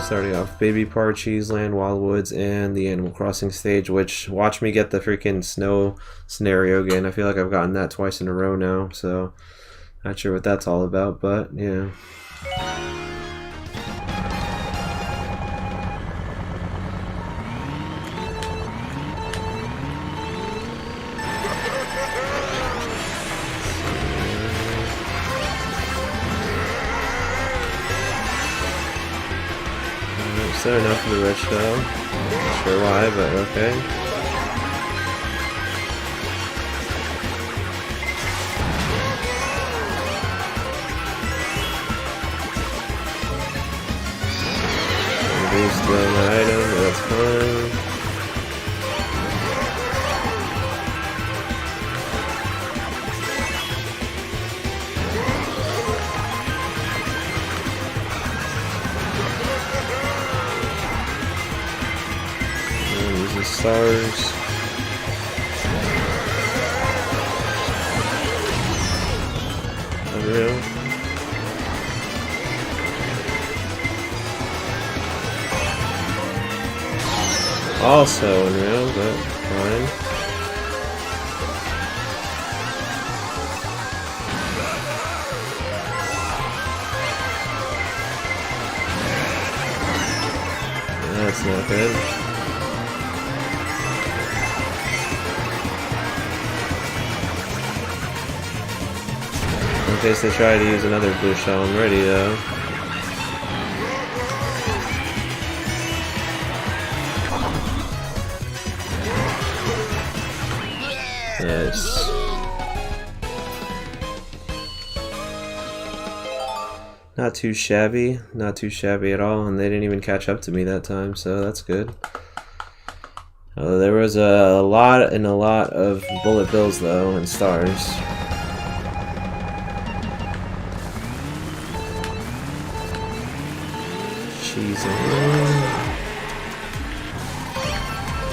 Starting off Baby Park, Cheeseland, Wildwoods, and the Animal Crossing stage, which, watch me get the freaking snow scenario again. I feel like I've gotten that twice in a row now, so not sure what that's all about, but yeah. Is that enough for the red shell? Not sure why, but okay. Maybe still an item, but that's fine. Stars. Unreal. Also unreal, but fine. That's not good. In case they try to use another blue shell, I'm ready though. Nice. Not too shabby, not too shabby at all, and they didn't even catch up to me that time, so that's good. There was a lot of bullet bills though, and stars.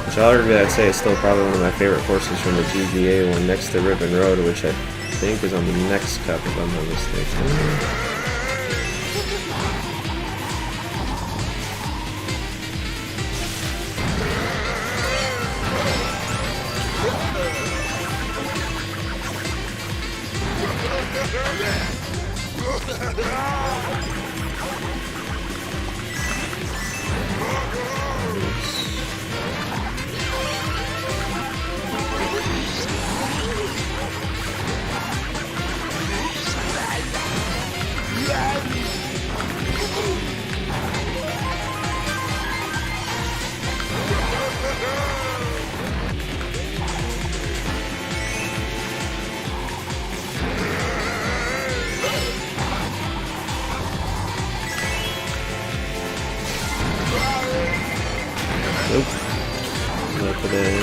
Which arguably I'd say is still probably one of my favorite courses from the GBA one, next to Ribbon Road, which I think is on the next cup if I'm not mistaken. Nope. Not today.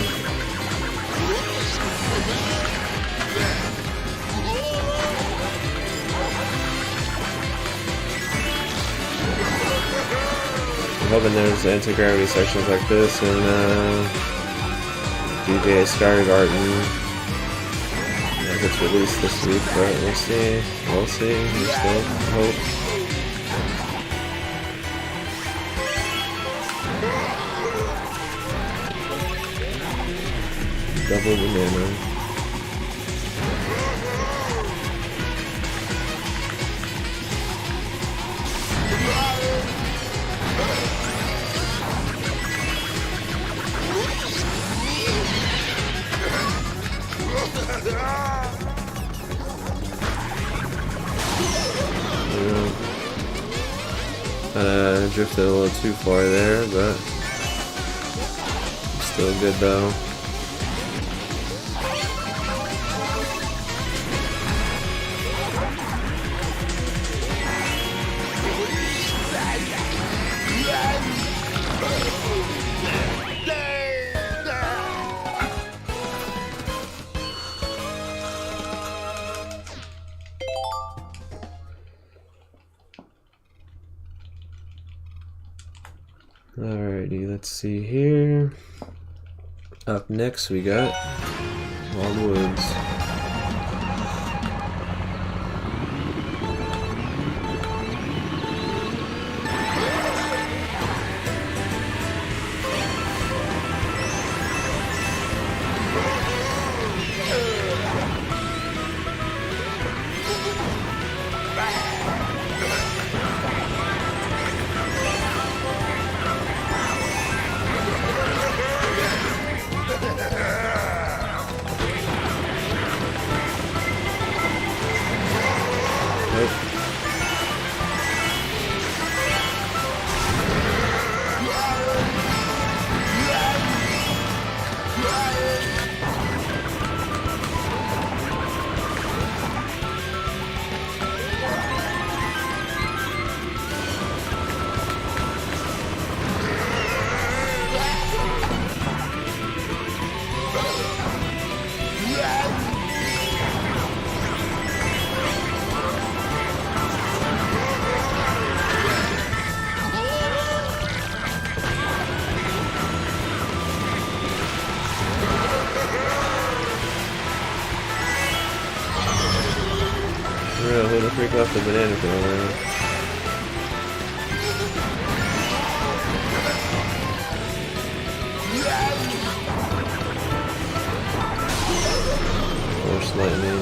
I'm hoping there's anti-gravity sections like this in GTA Sky Garden. If it's released this week, but we'll see. We'll see. We still hope. Double banana. Drifted a little too far there, but still good though. Alrighty, let's see here. Up next we got Wild Woods. Who the freak left the banana peel around? Force lightning.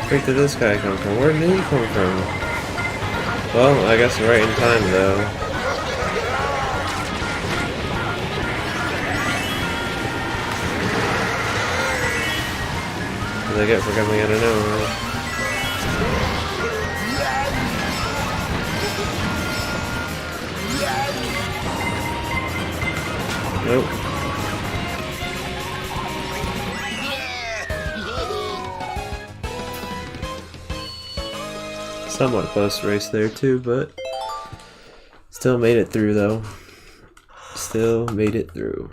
Where did this guy come from? Where did he come from? Well, I guess right in time though. What did I get for coming out of nowhere? Nope. Somewhat close race there too, but still made it through though. Still made it through.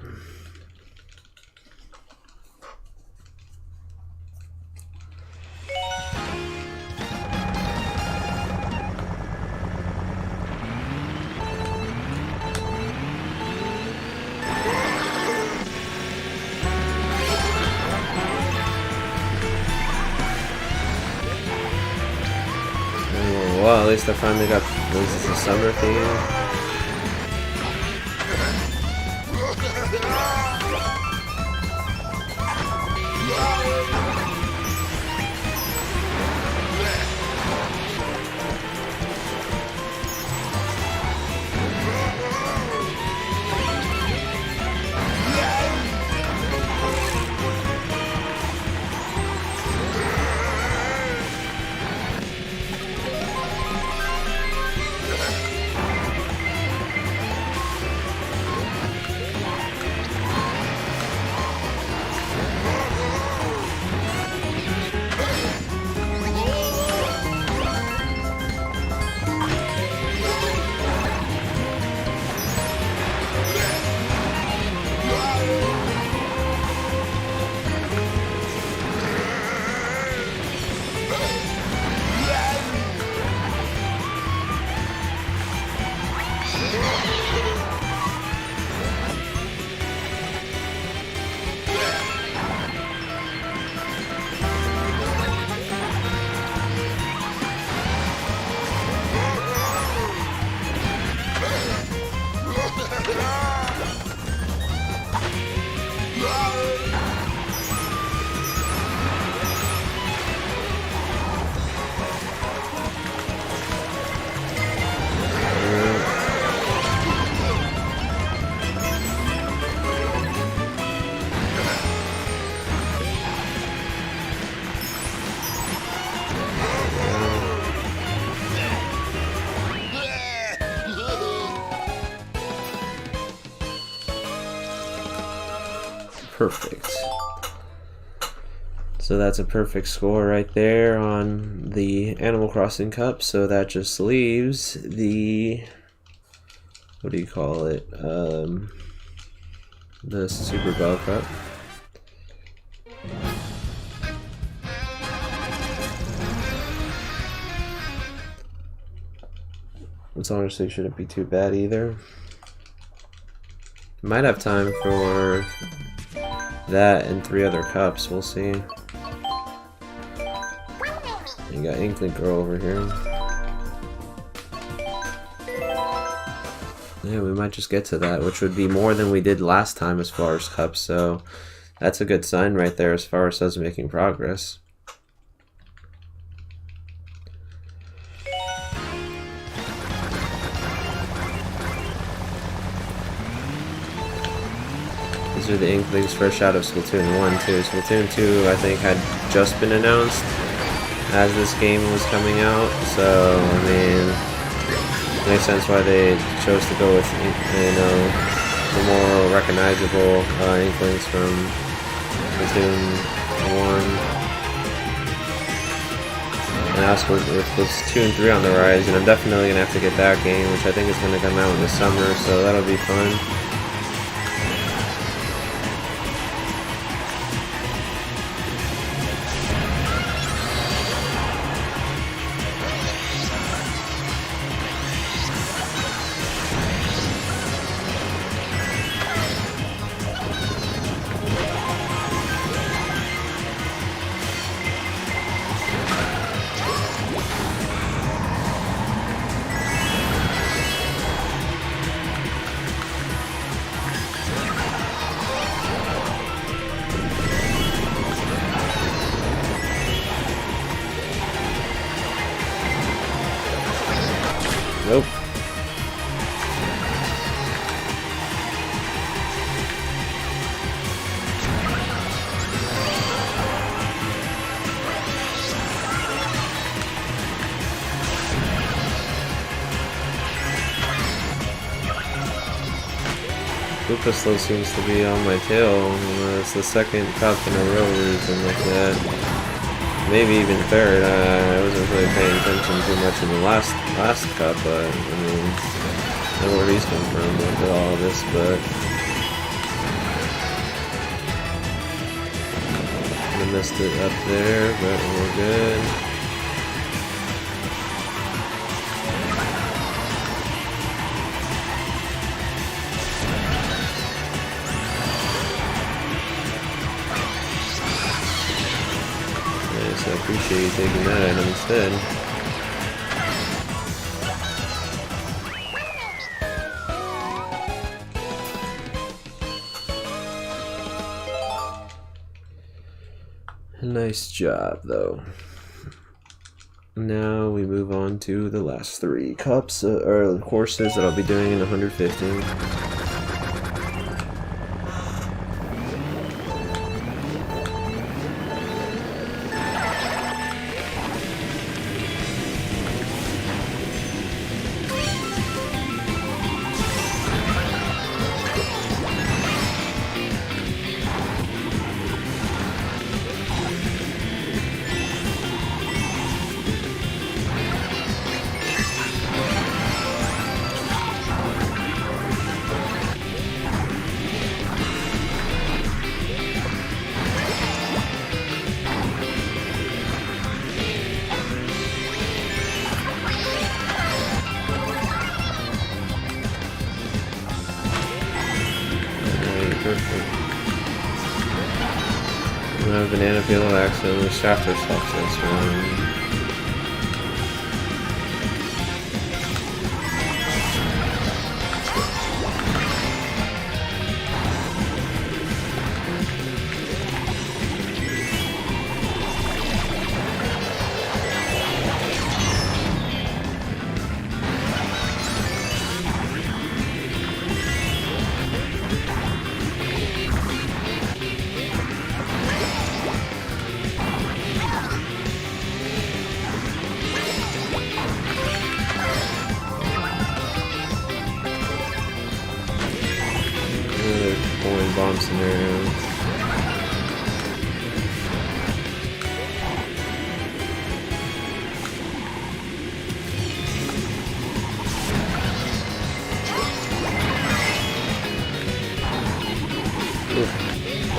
Well, at least I finally got this is a summer theme. Perfect. So that's a perfect score right there on the Animal Crossing Cup. So that just leaves the, what do you call it? The Super Bell Cup. Which honestly shouldn't be too bad either. Might have time for that and 3 other cups, we'll see. You got Inkling Girl over here. Yeah, we might just get to that, which would be more than we did last time as far as cups, so that's a good sign right there as far as us making progress. These are the Inklings fresh out of Splatoon 1 too. Splatoon 2 I think had just been announced as this game was coming out, so I mean it makes sense why they chose to go with, you know, the more recognizable Inklings from Splatoon 1. And now with Splatoon 3 on the rise, and I'm definitely gonna have to get that game, which I think is gonna come out in the summer, so that'll be fun. Nope. Lucaslo seems to be on my tail. It's the second cup in a row or something like that. Maybe even third. I wasn't really paying attention too much in the last cup, but I mean, I don't know where he's come from with all of this, but I messed it up there, but we're good. So I appreciate you taking that item instead. Nice job, though. Now we move on to the last 3 cups, or courses that I'll be doing in 150. Perfect. Banana peel accidentally shaft herself this one. Bomb scenario.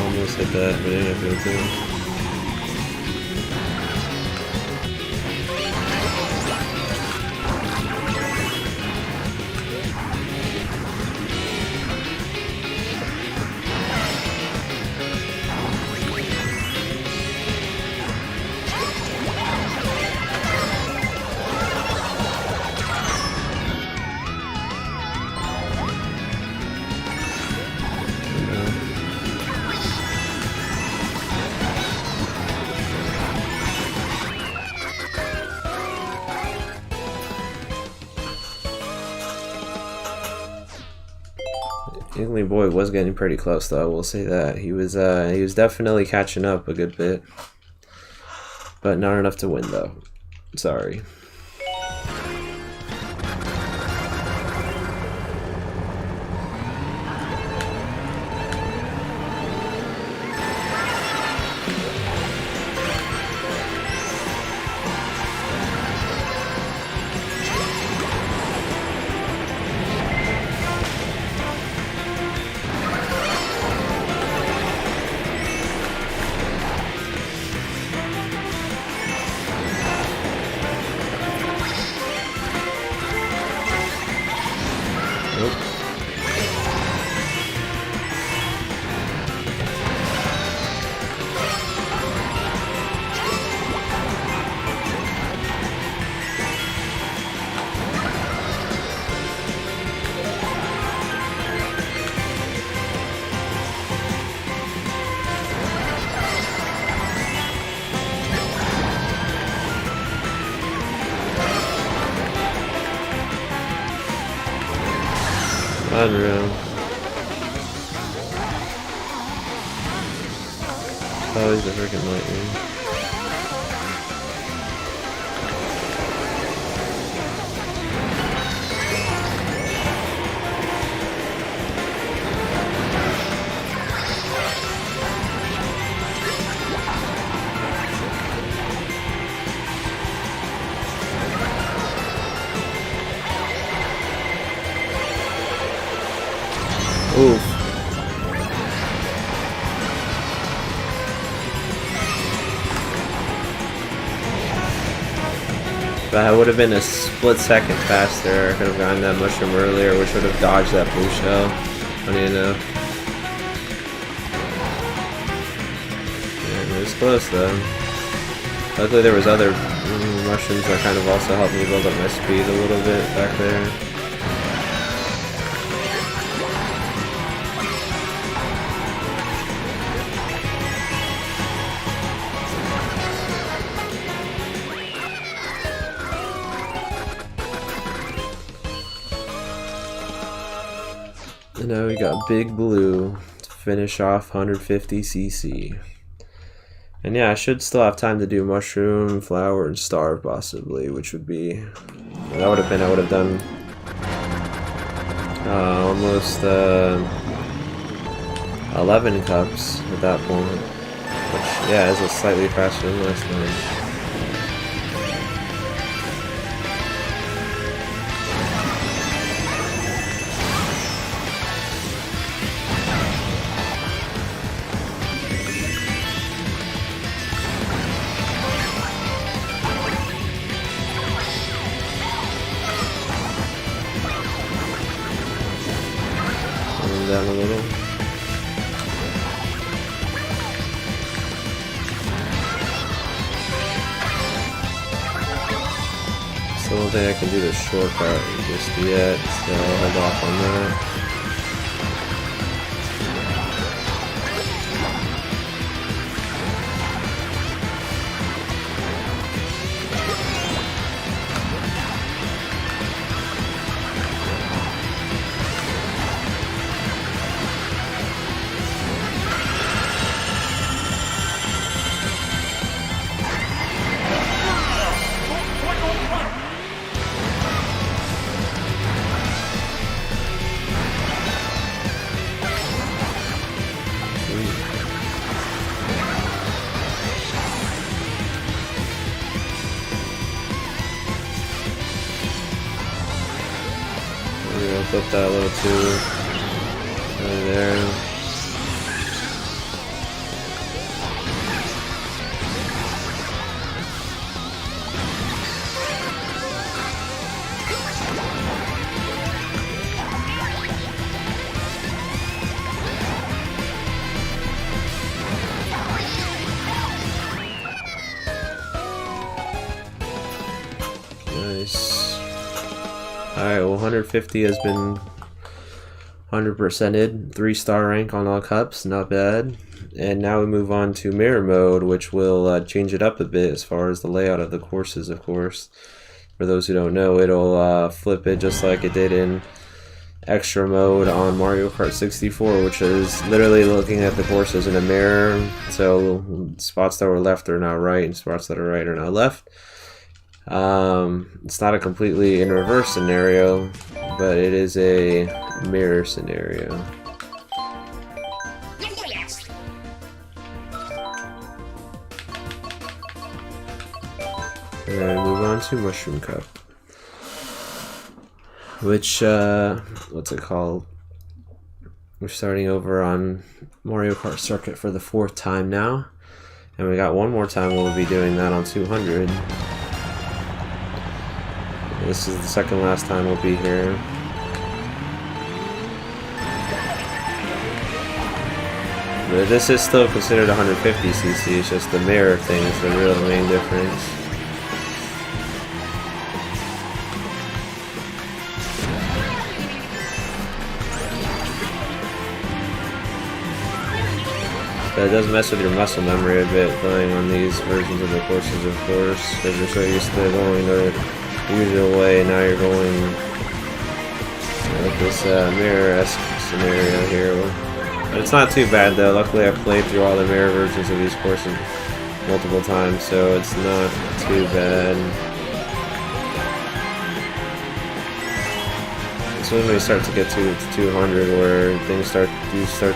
Almost hit that, but didn't feel too. Inkling Boy was getting pretty close, though. I will say that he was definitely catching up a good bit, but not enough to win, though. Sorry. Unreal. Always the freaking lightning. Oof. That would have been a split second faster. I could have gotten that mushroom earlier, which would have dodged that blue shell. Funny enough. Yeah, it was close though. Luckily there was other mushrooms that kind of also helped me build up my speed a little bit back there. And now we got Big Blue to finish off 150cc. And yeah, I should still have time to do Mushroom, Flower, and Star possibly, which would be... I would have done almost 11 cups at that point. Which, yeah, is slightly faster than last time. Down a little. Still don't think I can do the shortcut just yet, so I'll hold off on that. Flip that a little too right there. Nice. Alright, well 150 has been 100%ed, 3-star rank on all cups, not bad. And now we move on to mirror mode, which will change it up a bit as far as the layout of the courses, of course. For those who don't know, it'll flip it just like it did in extra mode on Mario Kart 64, which is literally looking at the courses in a mirror. So spots that were left are now right, and spots that are right are now left. It's not a completely in reverse scenario, but it is a mirror scenario. And move on to Mushroom Cup, which what's it called? We're starting over on Mario Kart Circuit for the 4th time now, and we got one more time we'll be doing that on 200. This is the second last time we'll be here. But this is still considered 150cc, it's just the mirror thing is the real main difference. But it does mess with your muscle memory a bit playing on these versions of the courses, of course, because you're so used to going the usual way, and now you're going with this mirror-esque scenario here. But it's not too bad though. Luckily I've played through all the mirror versions of these courses multiple times, so it's not too bad. It's when we start to get to 200 where things start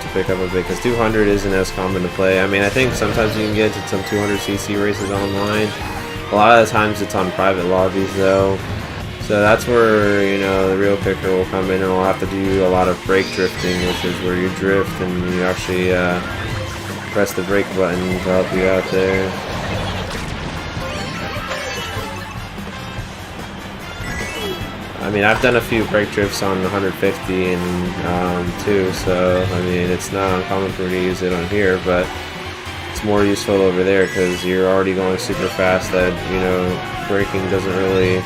to pick up a bit, because 200 isn't as common to play. I mean, I think sometimes you can get to some 200cc races online. A lot of the times it's on private lobbies though, so that's where, you know, the real kicker will come in, and we'll have to do a lot of brake drifting, which is where you drift and you actually press the brake button to help you out there. I mean, I've done a few brake drifts on 150 and too, so I mean, it's not uncommon for me to use it on here, but it's more useful over there because you're already going super fast that, you know, braking doesn't really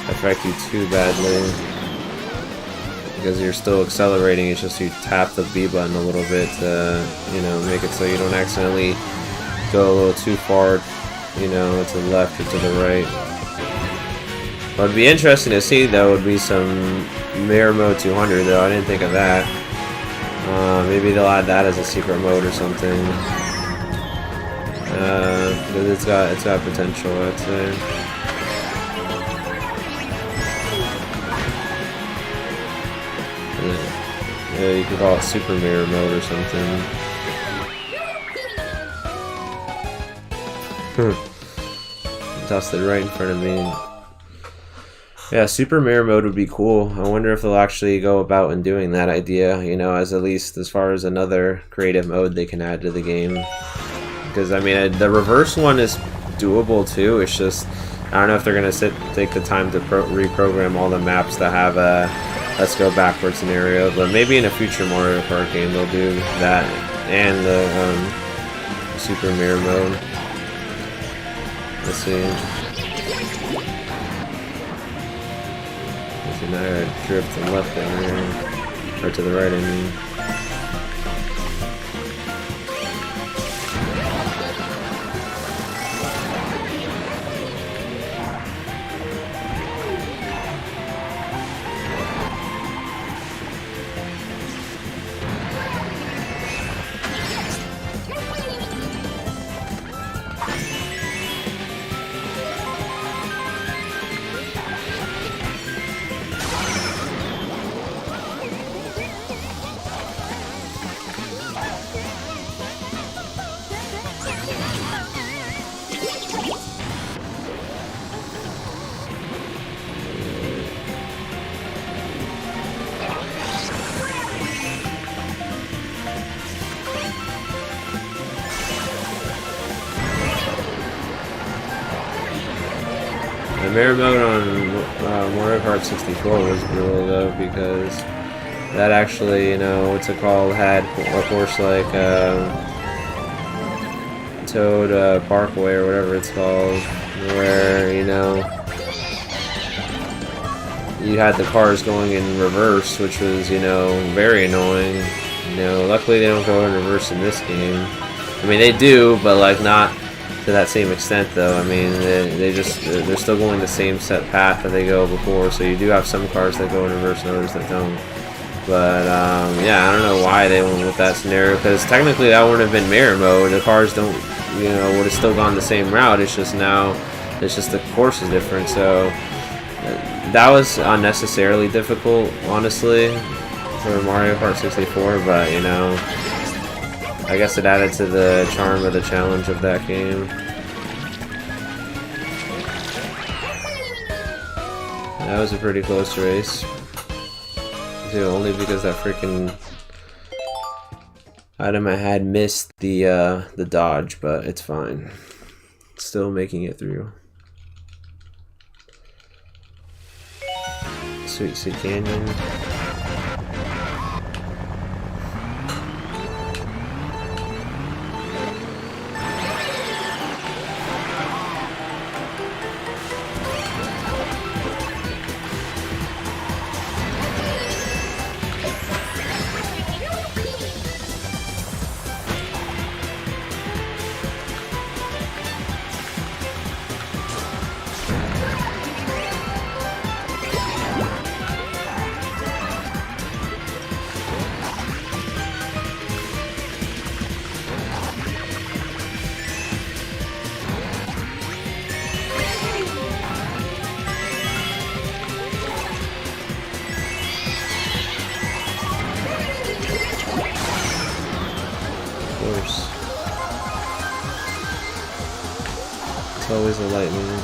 affect you too badly because you're still accelerating. It's just you tap the B button a little bit to, you know, make it so you don't accidentally go a little too far, you know, to the left or to the right. What'd be interesting to see though would be some Mirror Mode 200 though. I didn't think of that. Maybe they'll add that as a secret mode or something. Because it's got potential, I'd say. Yeah, you could call it Super Mirror Mode or something. Tossed it right in front of me. Yeah, Super Mirror Mode would be cool. I wonder if they'll actually go about in doing that idea, you know, as at least as far as another creative mode they can add to the game. Because, I mean, the reverse one is doable too. It's just, I don't know if they're going to take the time to reprogram all the maps that have a let's go backwards scenario. But maybe in a future Mario Kart game they'll do that and the Super Mirror Mode. Let's see. Now I drift to the left there, or to the right, I mean. The mirror mode on Mario Kart 64 was cool though, because that actually, you know, what's it called, had a course like Toad Parkway or whatever it's called, where, you know, you had the cars going in reverse, which was, you know, very annoying. You know, luckily they don't go in reverse in this game. I mean, they do, but like not to that same extent though. I mean, they're still going the same set path that they go before, so you do have some cars that go in reverse and others that don't. But yeah, I don't know why they went with that scenario, because technically that wouldn't have been mirror mode. The cars don't, you know, would have still gone the same route. It's just now, it's just the course is different. So that was unnecessarily difficult, honestly, for Mario Kart 64. But you know, I guess it added to the charm of the challenge of that game. That was a pretty close race. Too, only because that freaking item I had missed the dodge, but it's fine. Still making it through. Sweet Sweet Canyon. It's always a lightning.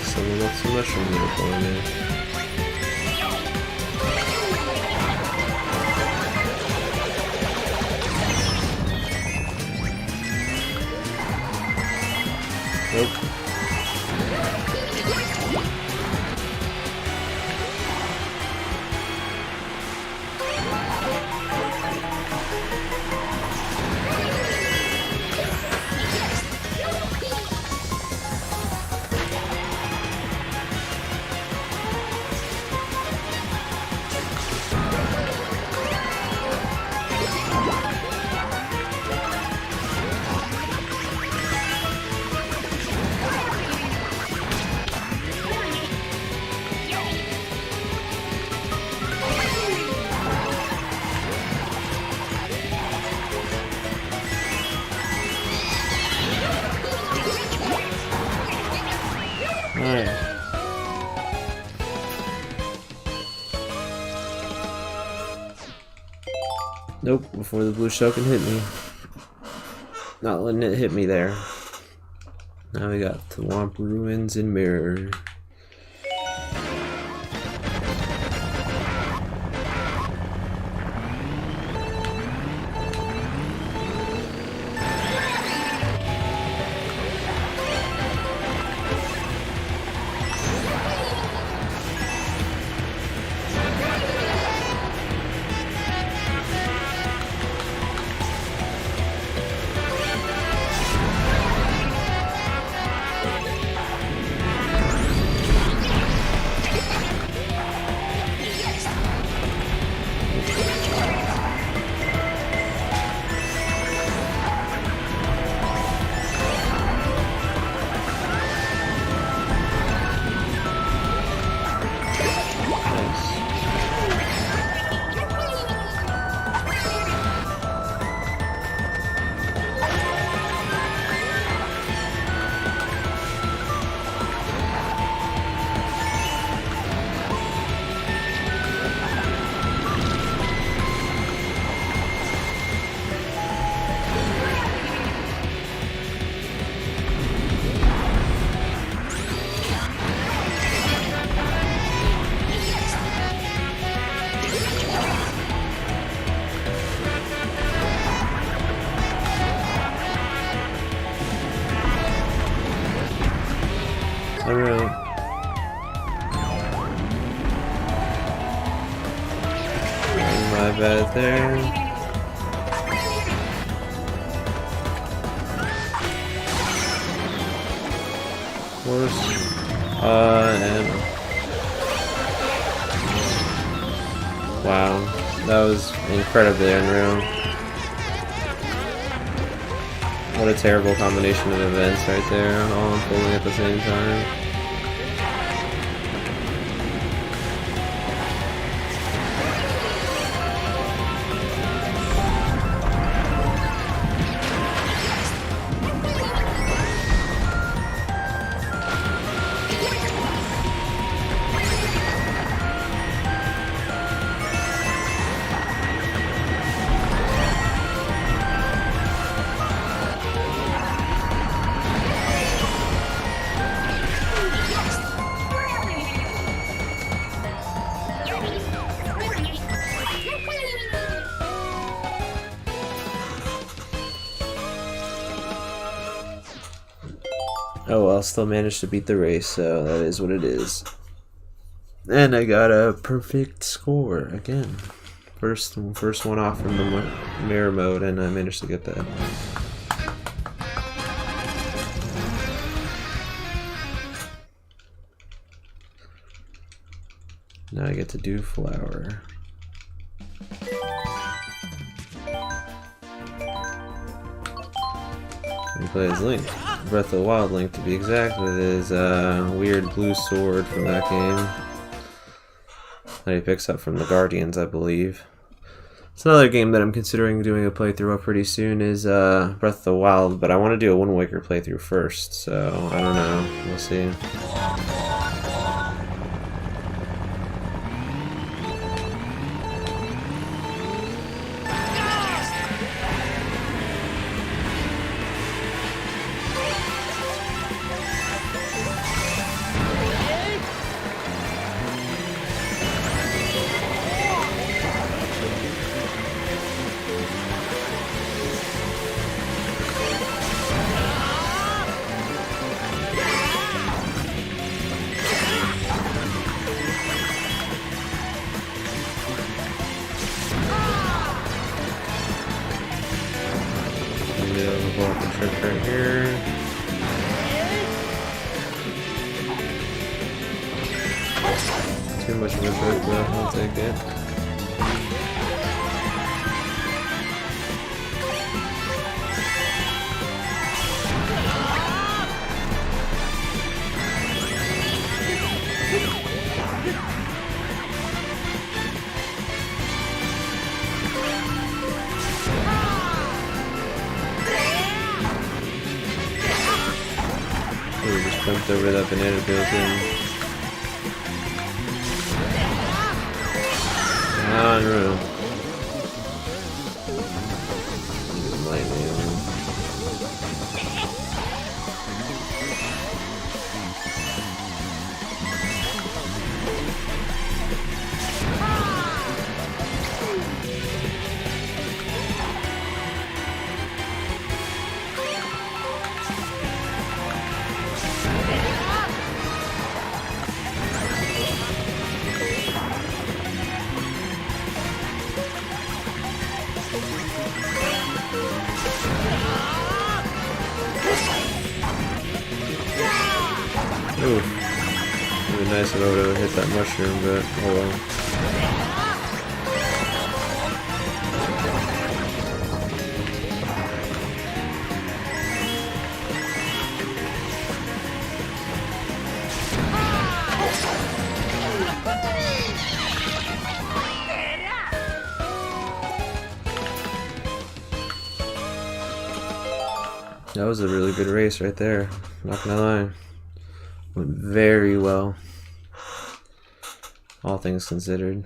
Someone got some mushroom unicorn in there. Nope. Alright. Nope, before the blue shell can hit me. Not letting it hit me there. Now we got the Womp Ruins and Mirror. Alright. My bad there. Worse. And wow, that was incredibly unreal. What a terrible combination of events right there, all unfolding at the same time. Oh well, still managed to beat the race, so that is what it is. And I got a perfect score again. First one off from the mirror mode, and I managed to get that. Now I get to do flower. And play as Link. Breath of the Wild Link to be exact, with his weird blue sword from that game that he picks up from the Guardians, I believe. It's another game that I'm considering doing a playthrough of pretty soon is Breath of the Wild, but I want to do a Wind Waker playthrough first, so I don't know. We'll see. Right here. Too much of a trick, but I'll take it. jumped over that banana peel thing. Unreal. Lightning. Ooh. It would be nice if I would have hit that mushroom, but oh well. That was a really good race right there, not gonna lie. Went very well, all things considered.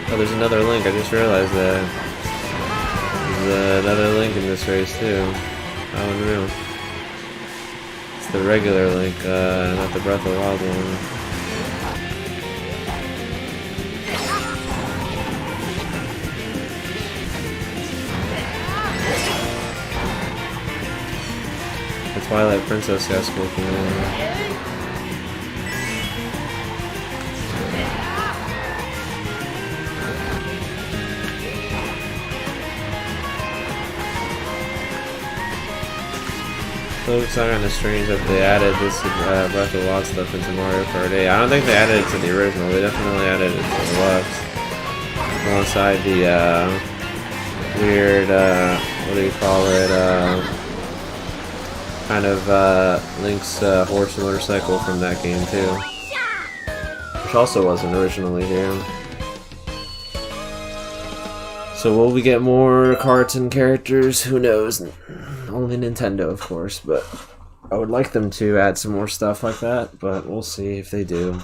Oh, there's another link. I just realized that. There's another link in this race too. How unreal. It's the regular link, not the Breath of the Wild one. The Twilight Princess got spoken. So it's kind of strange that they added this Breath of the Wild stuff into Mario Kart 8. I don't think they added it to the original. They definitely added it to Deluxe. Alongside the weird, what do you call it, kind of Link's horse motorcycle from that game too. Which also wasn't originally here. So will we get more carts and characters? Who knows? Only Nintendo, of course, but I would like them to add some more stuff like that, but we'll see if they do.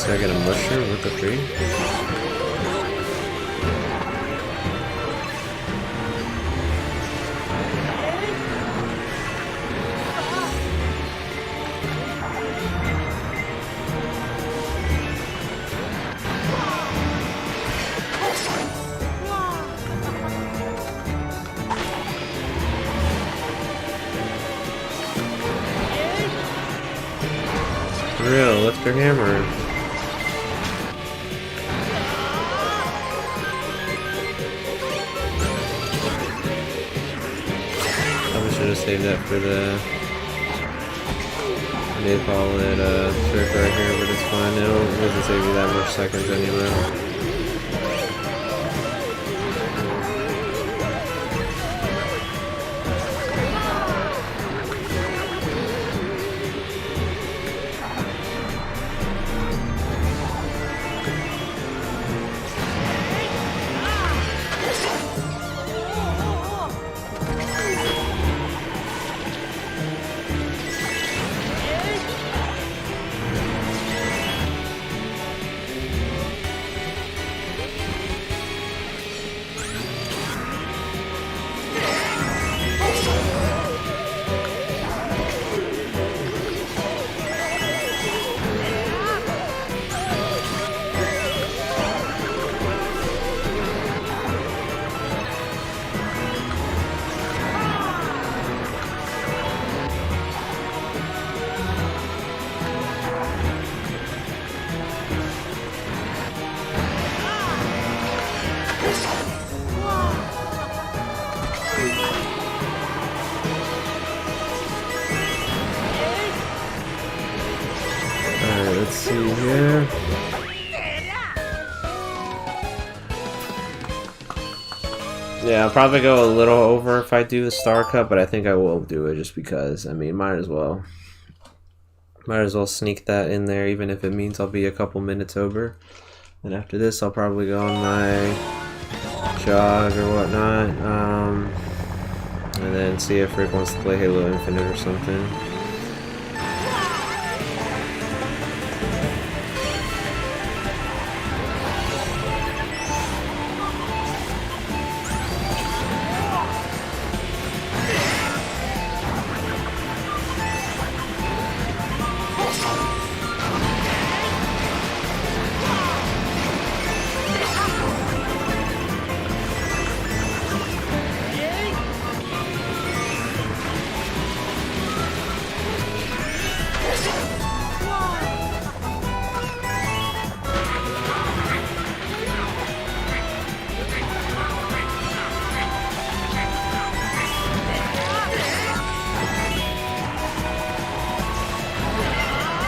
Did I get a mushroom with the tree? Electric Hammer. Probably should have saved that for the... They call it a trick right here, but it's fine. It doesn't save you that much seconds anyway. Let's see here. Yeah, I'll probably go a little over if I do the Star Cup, but I think I will do it just because, I mean, might as well. Might as well sneak that in there, even if it means I'll be a couple minutes over. And after this, I'll probably go on my jog or whatnot. And then see if Rick wants to play Halo Infinite or something.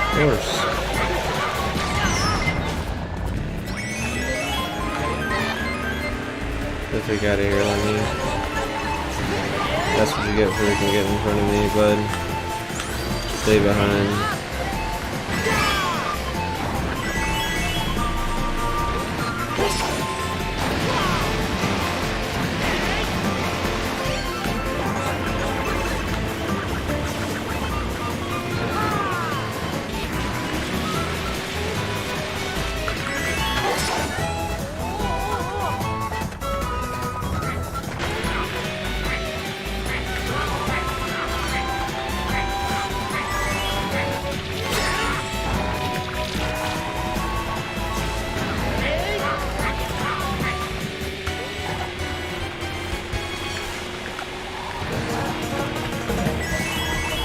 Of course. Get the freak out of here, Lenny. That's what you get for freaking getting in front of me, bud. Stay behind.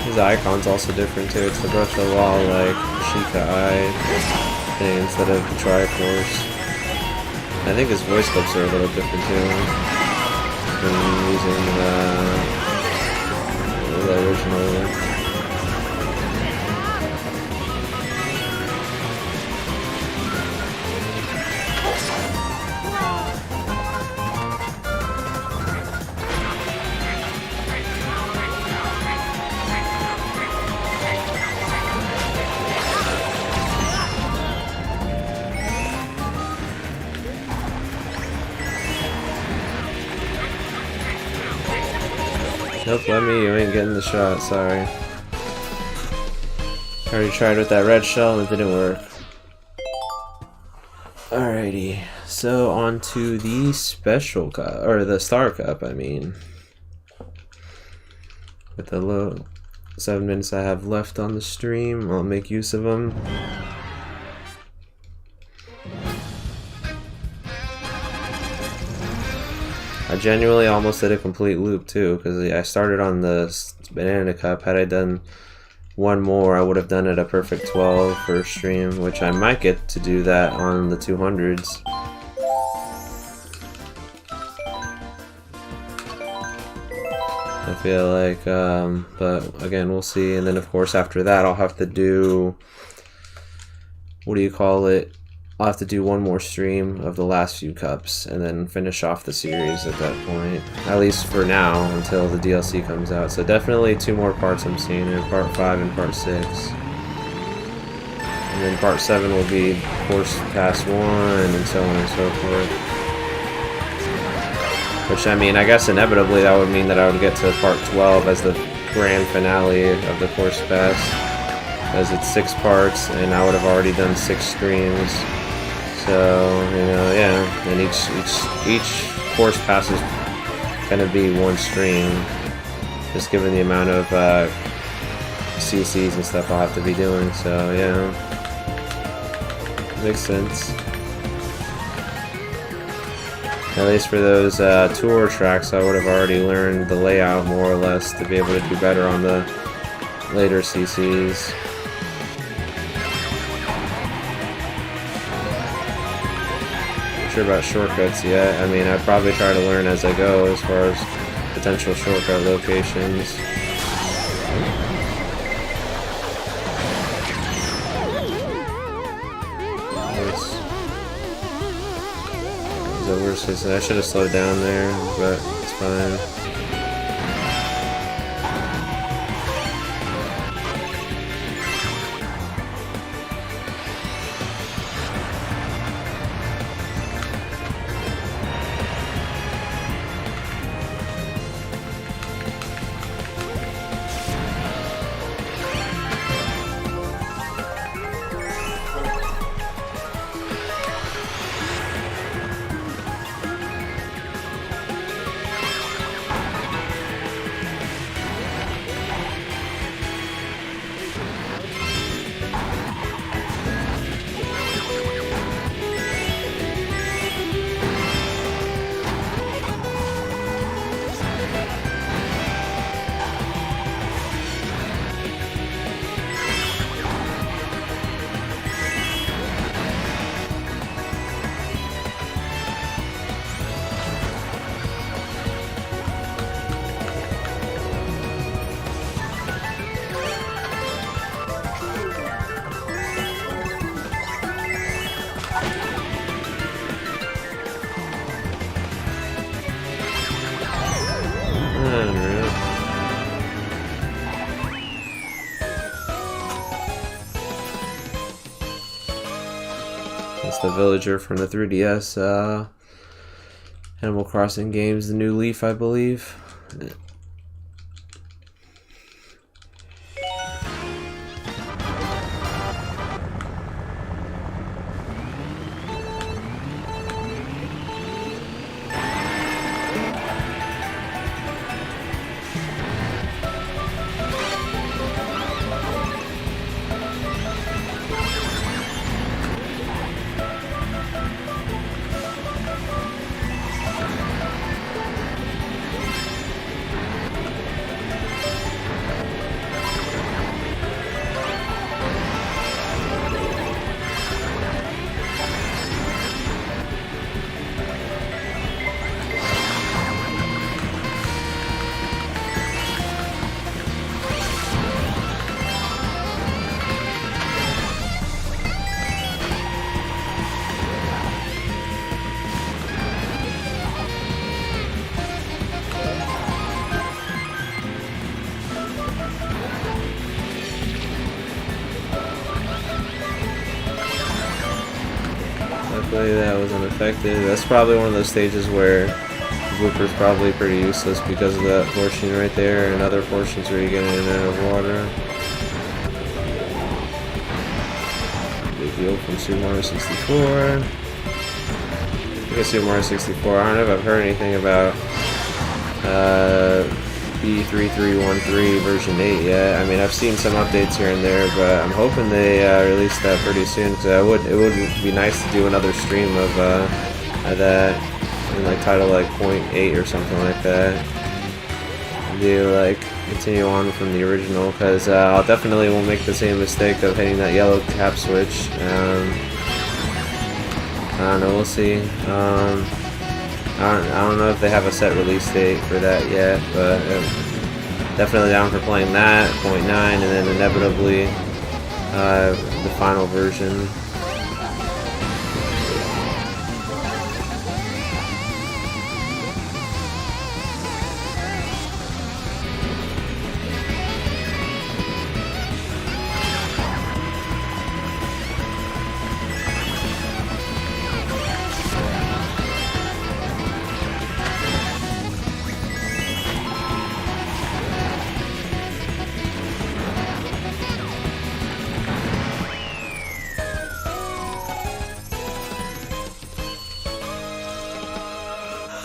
His icon's also different too. It's the brush of the wall, like Sheikah Eye thing instead of the Triforce. I think his voice clips are a little different too than using the original. Nope, let me, you ain't getting the shot, sorry. I already tried with that red shell and it didn't work. Alrighty, so on to the special cup, or the Star Cup, I mean. With the low 7 minutes I have left on the stream, I'll make use of them. I genuinely almost did a complete loop too, because I started on the banana cup. Had I done one more, I would have done it a perfect 12 for stream, which I might get to do that on the 200s. I feel like, but again, we'll see. And then of course after that, I'll have to do, what do you call it? I'll have to do one more stream of the last few cups and then finish off the series at that point. At least for now, until the DLC comes out. So definitely 2 more parts I'm seeing in part 5 and part 6. And then part 7 will be Course Pass 1 and so on and so forth. Which, I mean, I guess inevitably that would mean that I would get to part 12 as the grand finale of the Course Pass. As it's 6 parts and I would have already done 6 streams. So, you know, yeah, and each course pass is gonna be 1 stream, just given the amount of CCs and stuff I'll have to be doing. So, yeah, makes sense. At least for those tour tracks, I would have already learned the layout more or less to be able to do better on the later CCs. Sure about shortcuts yet. I mean, I'd probably try to learn as I go as far as potential shortcut locations. I should have slowed down there, but it's fine. The villager from the 3DS Animal Crossing games, the new Leaf, I believe. That was unaffected. That's probably one of those stages where Blooper's probably pretty useless because of that portion right there and other portions where you get in and out of water. Big deal from Super Mario 64. I think Super Mario 64. I don't know if I've heard anything about B3313 version 8 yet. I mean, I've seen some updates here and there, but I'm hoping they release that pretty soon, because it would be nice to do another stream of that, and like title like .8 or something like that. do like continue on from the original, because I'll definitely won't make the same mistake of hitting that yellow cap switch. I don't know, we'll see. I don't know if they have a set release date for that yet, but definitely down for playing that, 0.9, and then inevitably the final version.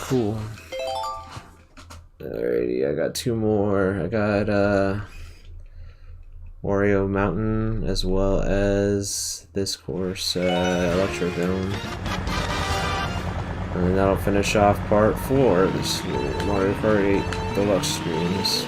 Cool. Alrighty, I got two more. I got Wario Mountain as well as this course, Electro Dome. And then that'll finish off part 4 of this Mario Kart 8 Deluxe streams.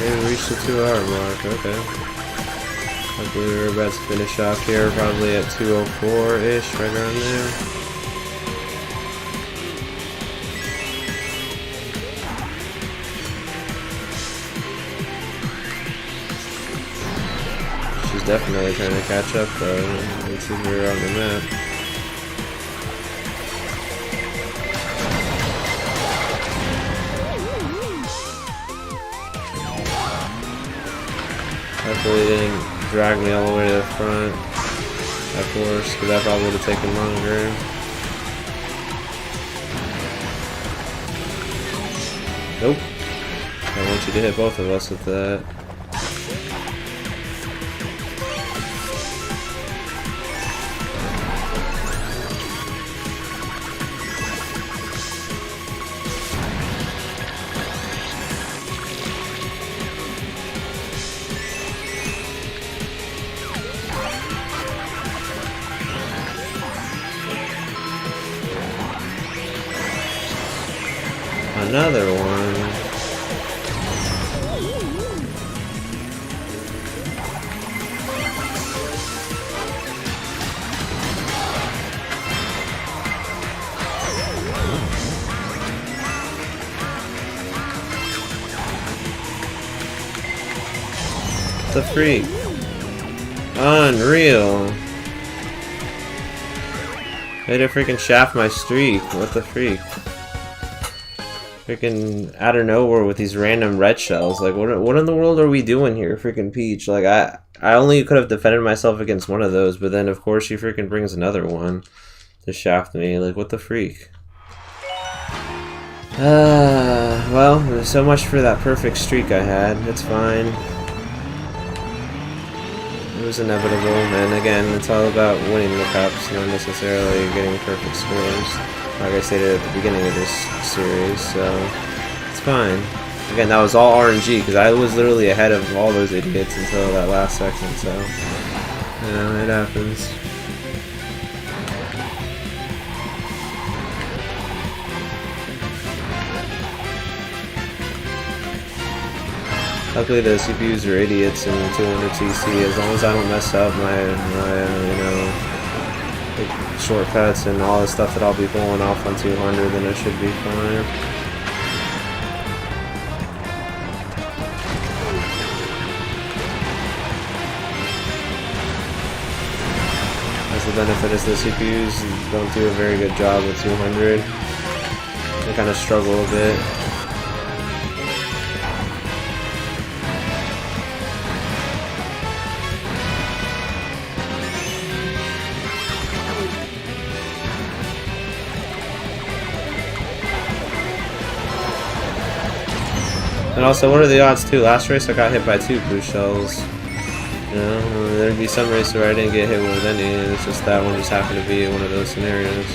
We reached the 2-hour mark, okay. I believe we're about to finish off here, probably at 2:04-ish, right around there. She's definitely trying to catch up though. Let's see if we're on the map. Hopefully they didn't drag me all the way to the front, of course, because that probably would have taken longer. Nope. I want you to hit both of us with that. Another one. The freak. Unreal. Way to freaking shaft my streak. What the freak? Freaking out of nowhere with these random red shells. Like, what in the world are we doing here, freaking Peach? Like, I only could have defended myself against one of those, but then of course she freaking brings another one to shaft me. Like, what the freak? Well, there's so much for that perfect streak I had. It's fine. It was inevitable, and again, it's all about winning the cups, not necessarily getting perfect scores. Like I stated at the beginning of this series, so it's fine. Again, that was all RNG, because I was literally ahead of all those idiots until that last second, so, you know, it happens. Luckily the CPUs are idiots in 200cc, as long as I don't mess up my you know, shortcuts and all the stuff that I'll be pulling off on 200, then it should be fine. the benefit is the CPUs don't do a very good job with 200. They kind of struggle a bit. And also, what are the odds too? Last race I got hit by 2 boost shells. You know, there'd be some races where I didn't get hit with any, and it's just that one just happened to be one of those scenarios.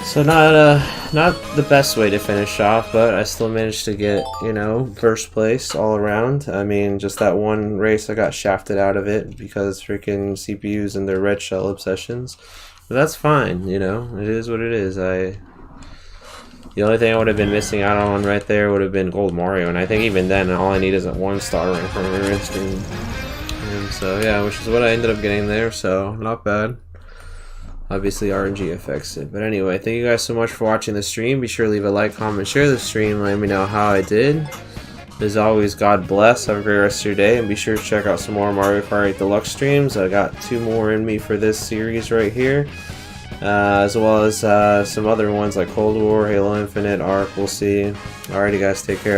So not the best way to finish off, but I still managed to get, you know, first place all around. I mean, just that one race I got shafted out of it because freaking CPUs and their red shell obsessions. But that's fine, you know, it is what it is. The only thing I would have been missing out on right there would have been Gold Mario, and I think even then all I need is a 1-star rank for instant. And so yeah, which is what I ended up getting there, so not bad. Obviously RNG affects it. But anyway, thank you guys so much for watching the stream. Be sure to leave a like, comment, share the stream. Let me know how I did. As always, God bless. Have a great rest of your day. And be sure to check out some more Mario Kart 8 Deluxe streams. I got 2 more in me for this series right here. As well as some other ones like Cold War, Halo Infinite, Ark. We'll see. Alrighty guys, take care.